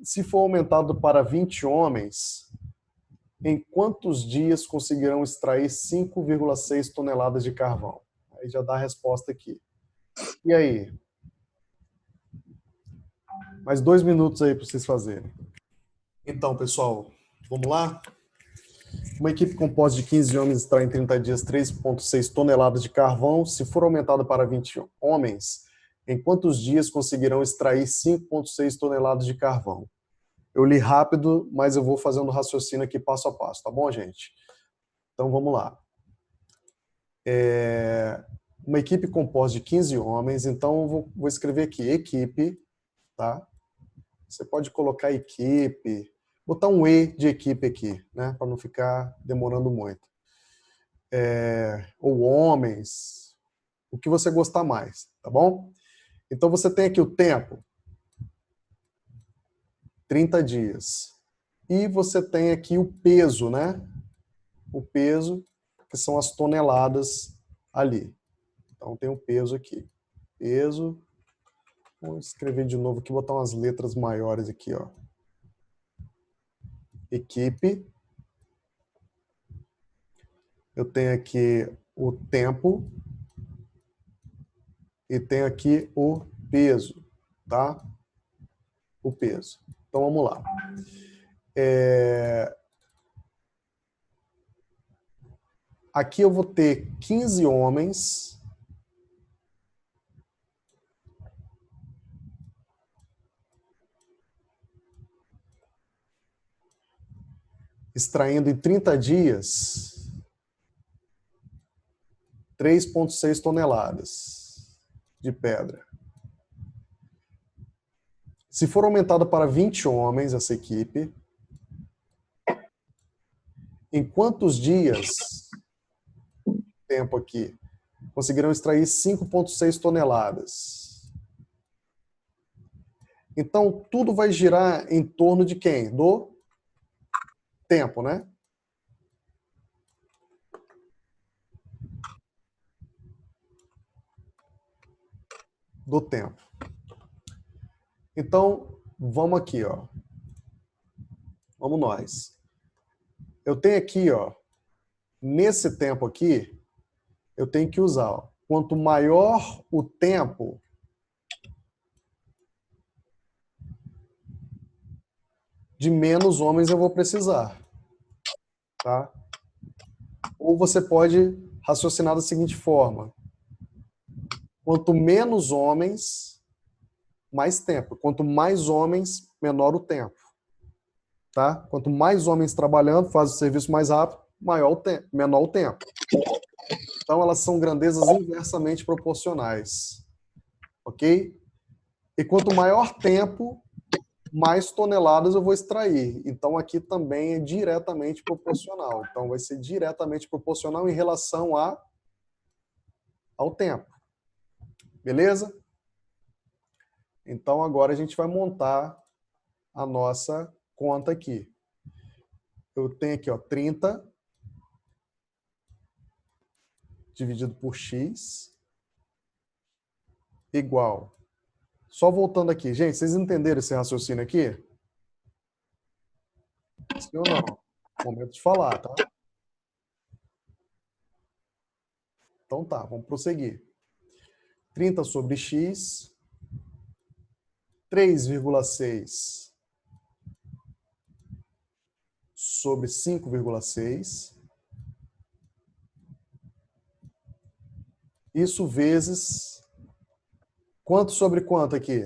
[SPEAKER 1] Se for aumentado para 20 homens, em quantos dias conseguirão extrair 5,6 toneladas de carvão? Aí já dá a resposta aqui. E aí? Mais 2 minutos aí para vocês fazerem. Então, pessoal, vamos lá? Uma equipe composta de 15 homens extrai em 30 dias 3,6 toneladas de carvão. Se for aumentado para 20 homens, em quantos dias conseguirão extrair 5,6 toneladas de carvão? Eu li rápido, mas eu vou fazendo o raciocínio aqui passo a passo, tá bom, gente? Então, vamos lá. Uma equipe composta de 15 homens, então eu vou escrever aqui, equipe, tá? Você pode colocar equipe, botar um E de equipe aqui, né? Para não ficar demorando muito. Ou homens, o que você gostar mais, tá bom? Então você tem aqui o tempo, 30 dias. E você tem aqui o peso, né? O peso, que são as toneladas ali. Então tem o peso aqui. Peso. Vou escrever de novo aqui, botar umas letras maiores aqui, ó. Equipe. Eu tenho aqui o tempo. E tenho aqui o peso, tá? O peso. Então vamos lá. Aqui eu vou ter 15 homens extraindo em 30 dias 3,6 toneladas de pedra. Se for aumentada para 20 homens essa equipe, em quantos dias, tempo aqui, conseguirão extrair 5,6 toneladas? Então, tudo vai girar em torno de quem? Do tempo, né? Do tempo. Então, vamos aqui, ó. Vamos nós. Eu tenho aqui, ó, nesse tempo aqui, eu tenho que usar, ó, quanto maior o tempo, de menos homens eu vou precisar, tá? Ou você pode raciocinar da seguinte forma: quanto menos homens, mais tempo. Quanto mais homens, menor o tempo. Tá? Quanto mais homens trabalhando, faz o serviço mais rápido, maior o tempo, menor o tempo. Então, elas são grandezas inversamente proporcionais. Ok? E quanto maior tempo, mais toneladas eu vou extrair. Então, aqui também é diretamente proporcional. Então, vai ser diretamente proporcional em relação ao tempo. Beleza? Então, agora a gente vai montar a nossa conta aqui. Eu tenho aqui, ó, 30 dividido por x igual. Só voltando aqui. Gente, vocês entenderam esse raciocínio aqui? Sim ou não? Momento de falar, tá? Então tá, vamos prosseguir. 30 sobre x, 3,6 sobre 5,6. Isso vezes quanto sobre quanto aqui?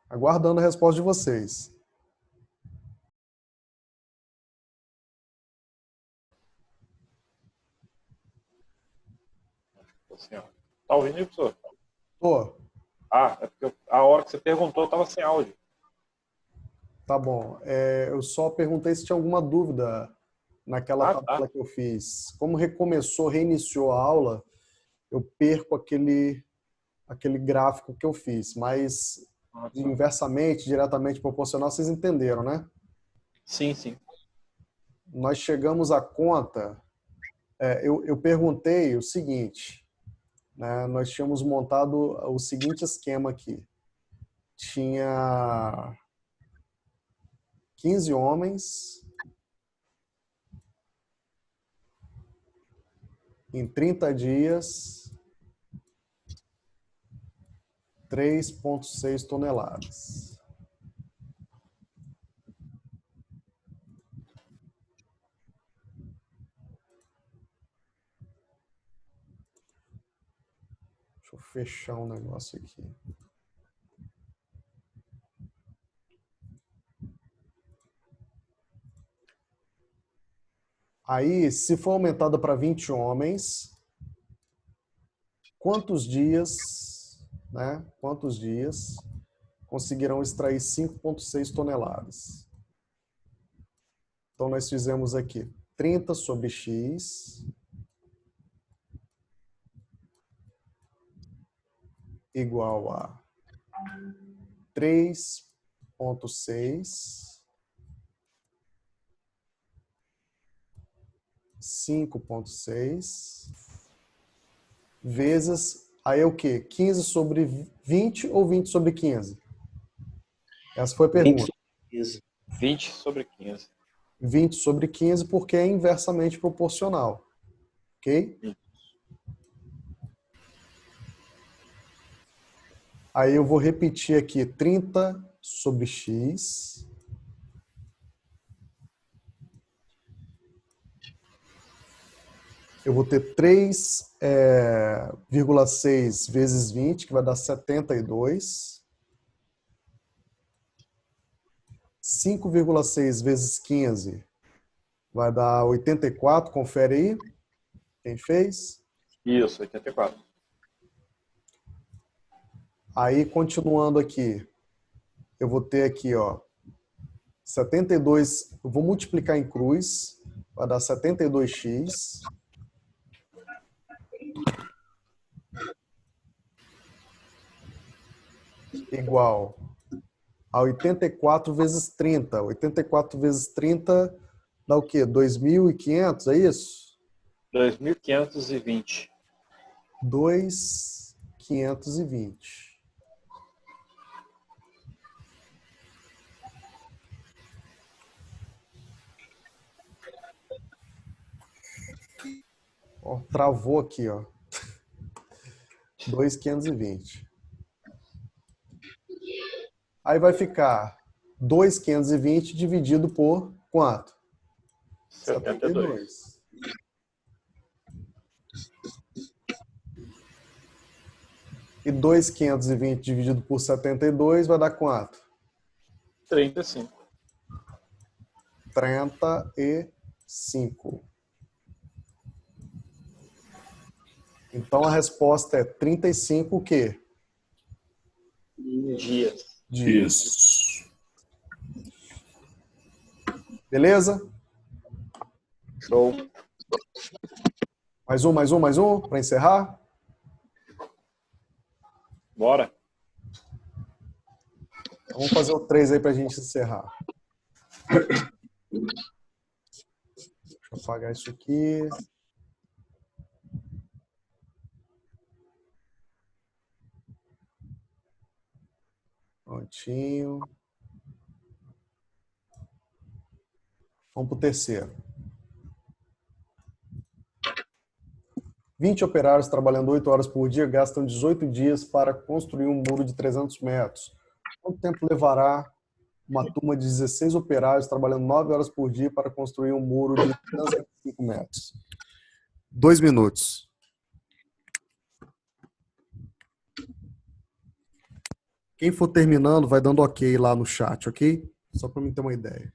[SPEAKER 1] Aguardando a resposta de vocês.
[SPEAKER 4] senhora. Tá ouvindo aí, professor?
[SPEAKER 1] Tô.
[SPEAKER 4] Ah, é porque a hora que você perguntou eu estava sem áudio.
[SPEAKER 1] Tá bom. Eu só perguntei se tinha alguma dúvida naquela tabela que eu fiz. Como recomeçou, reiniciou a aula, eu perco aquele gráfico que eu fiz. Mas inversamente, diretamente proporcional, vocês entenderam, né?
[SPEAKER 4] Sim, sim.
[SPEAKER 1] Nós chegamos à conta. Eu perguntei o seguinte, né? Nós tínhamos montado o seguinte esquema aqui. Tinha 15 homens em 30 dias, 3,6 toneladas. Deixa eu fechar um negócio aqui. Aí, se for aumentada para 20 homens, quantos dias, né? Quantos dias conseguirão extrair 5,6 toneladas? Então, nós fizemos aqui 30 sobre x igual a 3,6 5,6 vezes, aí é o quê? 15 sobre 20 ou 20 sobre 15? Essa foi a pergunta.
[SPEAKER 4] 20 sobre 15.
[SPEAKER 1] 20 sobre 15 porque é inversamente proporcional. Ok? Aí eu vou repetir aqui 30 sobre x. Eu vou ter 3,6 vezes 20, que vai dar 72. 5,6 vezes 15 vai dar 84. Confere aí. Quem fez?
[SPEAKER 4] Isso, 84.
[SPEAKER 1] Aí, continuando aqui, eu vou ter aqui, ó, 72, eu vou multiplicar em cruz, vai dar 72x. Igual a 84 vezes 30. 84 vezes 30 dá o quê? 2.500, é isso?
[SPEAKER 4] 2.520.
[SPEAKER 1] 2.520. Ó, travou aqui, ó. 2.520. Aí vai ficar 2.520 dividido por quanto? 72. E 2.520 dividido por 72 vai dar quanto?
[SPEAKER 4] 35.
[SPEAKER 1] 35. Então a resposta é 35 o quê?
[SPEAKER 4] Dias.
[SPEAKER 1] Beleza?
[SPEAKER 4] Show.
[SPEAKER 1] Mais um, para encerrar?
[SPEAKER 4] Bora.
[SPEAKER 1] Vamos fazer o 3 aí para a gente encerrar. Deixa eu apagar isso aqui. Prontinho. Vamos para o terceiro. 20 operários trabalhando 8 horas por dia gastam 18 dias para construir um muro de 300 metros. Quanto tempo levará uma turma de 16 operários trabalhando 9 horas por dia para construir um muro de 305 metros? 2 minutos. Quem for terminando, vai dando ok lá no chat, ok? Só para mim ter uma ideia.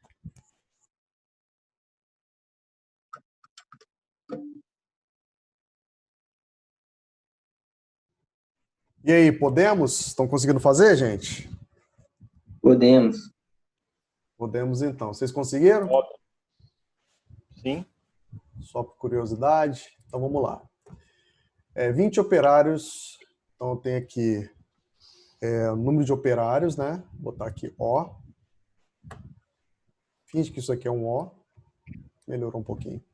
[SPEAKER 1] E aí, podemos? Estão conseguindo fazer, gente?
[SPEAKER 8] Podemos.
[SPEAKER 1] Podemos, então. Vocês conseguiram?
[SPEAKER 4] Sim.
[SPEAKER 1] Só por curiosidade. Então, vamos lá. 20 operários. Então, eu tenho aqui o número de operários, né? Vou botar aqui O. Finge que isso aqui é um O. Melhorou um pouquinho.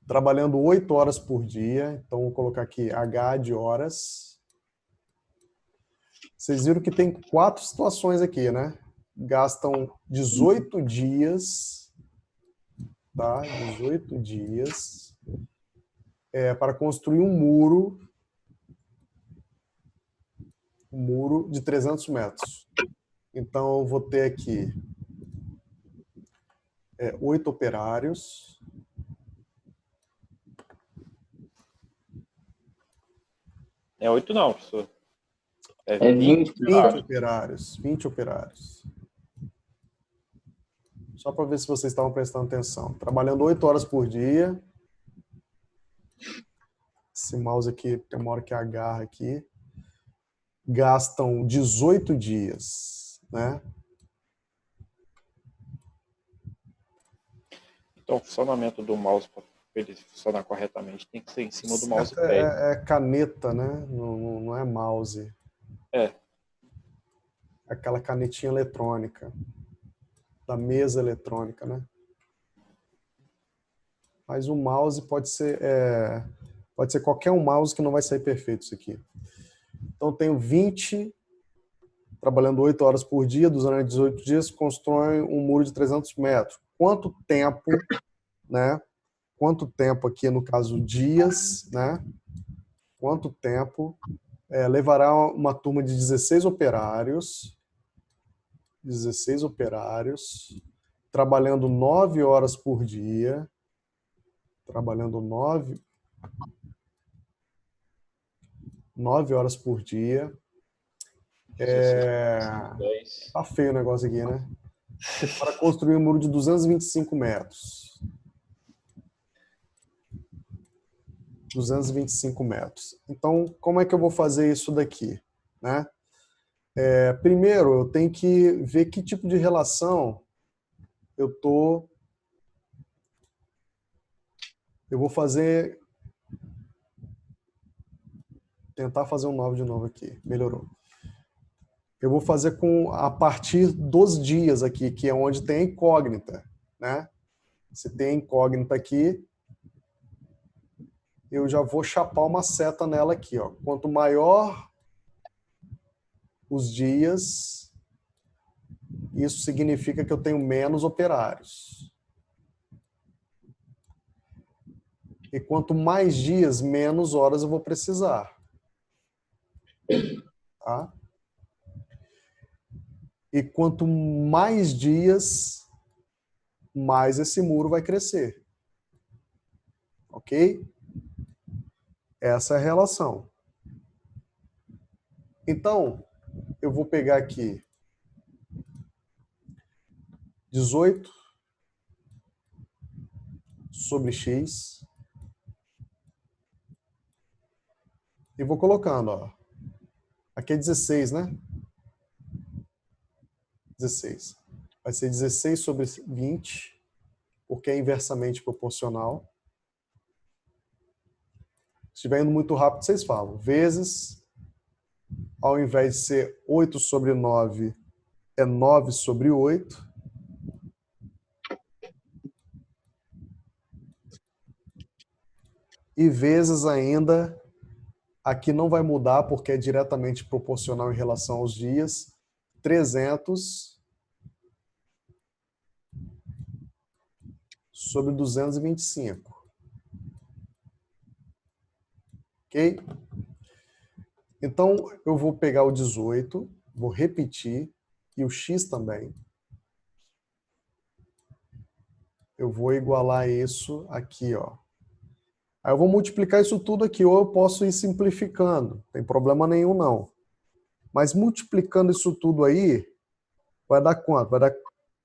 [SPEAKER 1] Trabalhando 8 horas por dia. Então, vou colocar aqui H de horas. Vocês viram que tem 4 situações aqui, né? Gastam 18 dias, tá? 18 dias para construir um muro de 300 metros. Então, eu vou ter aqui 8 operários.
[SPEAKER 4] É 8 não, professor.
[SPEAKER 8] É 20.
[SPEAKER 1] 20 operários. Só para ver se vocês estavam prestando atenção. Trabalhando 8 horas por dia. Esse mouse aqui, tem uma hora que agarra aqui. Gastam 18 dias, né?
[SPEAKER 4] Então, o funcionamento do mouse, para ele funcionar corretamente, tem que ser em cima do mousepad.
[SPEAKER 1] É caneta, né? Não é mouse.
[SPEAKER 4] É.
[SPEAKER 1] Aquela canetinha eletrônica. Da mesa eletrônica, né? Mas o mouse pode ser qualquer um mouse que não vai sair perfeito isso aqui. Então, eu tenho 20, trabalhando 8 horas por dia, durante 18 dias, constrói um muro de 300 metros. Quanto tempo, né? Quanto tempo aqui, no caso, dias, né? Quanto tempo levará uma turma de 16 operários, trabalhando 9 horas por dia, trabalhando 9 horas por dia. Tá feio o negócio aqui, né? Para construir um muro de 225 metros. 225 metros. Então, como é que eu vou fazer isso daqui, né? Primeiro, eu tenho que ver que tipo de relação eu vou fazer. Tentar fazer um 9 de novo aqui. Melhorou. Eu vou fazer a partir dos dias aqui, que é onde tem a incógnita, né? Se tem a incógnita aqui, eu já vou chapar uma seta nela aqui, ó. Quanto maior os dias, isso significa que eu tenho menos operários. E quanto mais dias, menos horas eu vou precisar. Tá? E quanto mais dias, mais esse muro vai crescer. Ok? Essa é a relação. Então, eu vou pegar aqui 18 sobre x e vou colocando, ó. Aqui é 16, né? 16. Vai ser 16 sobre 20, porque é inversamente proporcional. Se estiver indo muito rápido, vocês falam. Vezes, ao invés de ser 8 sobre 9, é 9 sobre 8. E vezes ainda, aqui não vai mudar porque é diretamente proporcional em relação aos dias, 300 sobre 225. Ok? Então, eu vou pegar o 18, vou repetir, e o x também. Eu vou igualar isso aqui, ó. Aí eu vou multiplicar isso tudo aqui, ou eu posso ir simplificando, não tem problema nenhum não. Mas multiplicando isso tudo aí, vai dar quanto? Vai dar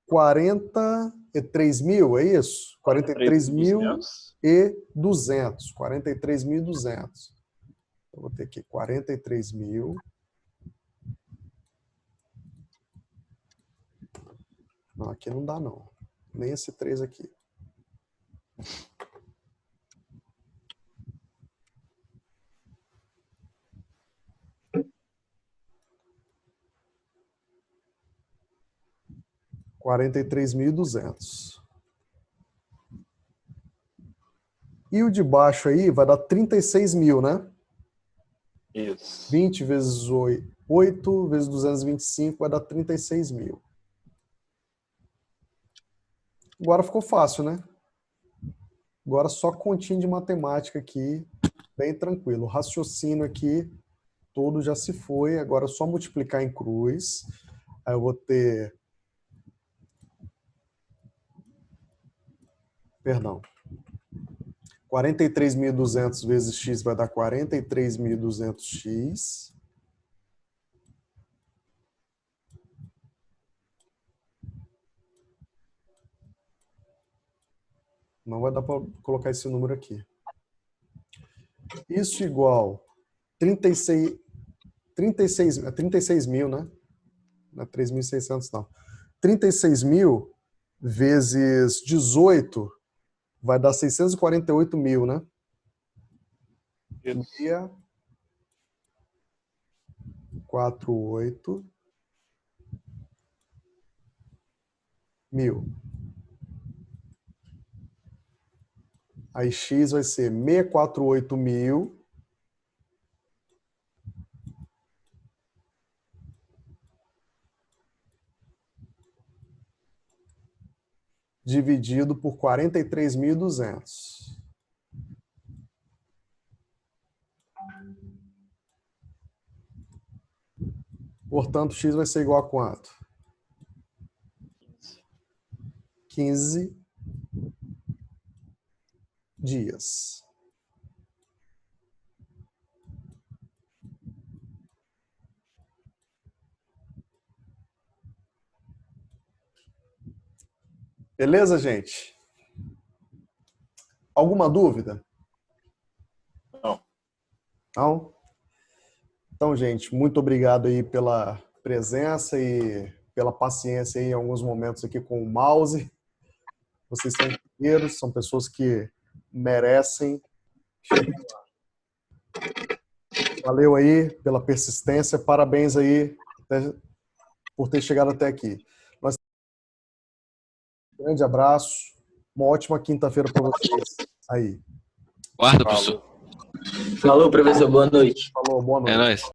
[SPEAKER 1] 43 mil, é isso? 43.200. 43.200. Eu vou ter aqui 43.200 Não, aqui não dá, não. Nem esse 3 aqui. $43.200. E o de baixo aí vai dar 36.000, né?
[SPEAKER 4] Isso.
[SPEAKER 1] 20 vezes 8 vezes 225 vai dar 36.000. Agora ficou fácil, né? Agora só continha de matemática aqui, bem tranquilo. O raciocínio aqui todo já se foi. Agora é só multiplicar em cruz. Aí eu vou ter... Perdão. 43.200 vezes x vai dar 43.200x. Não vai dar para colocar esse número aqui. Isso igual 36 mil, né? Não é 3.600, não. 36.000 vezes 18 vai dar 648.000, né?
[SPEAKER 4] Isso.
[SPEAKER 1] 648.000. Aí x vai ser 648.000 dividido por 43.200. Portanto, x vai ser igual a quanto? 15 dias. Beleza, gente? Alguma dúvida?
[SPEAKER 4] Não.
[SPEAKER 1] Não? Então, gente, muito obrigado aí pela presença e pela paciência aí em alguns momentos aqui com o mouse. Vocês são guerreiros, são pessoas que merecem chegar lá. Valeu aí pela persistência, parabéns aí por ter chegado até aqui. Um grande abraço, uma ótima quinta-feira para vocês aí.
[SPEAKER 2] Guarda, professor.
[SPEAKER 8] Falou, professor. Boa noite.
[SPEAKER 1] Falou, boa noite.
[SPEAKER 2] É nóis.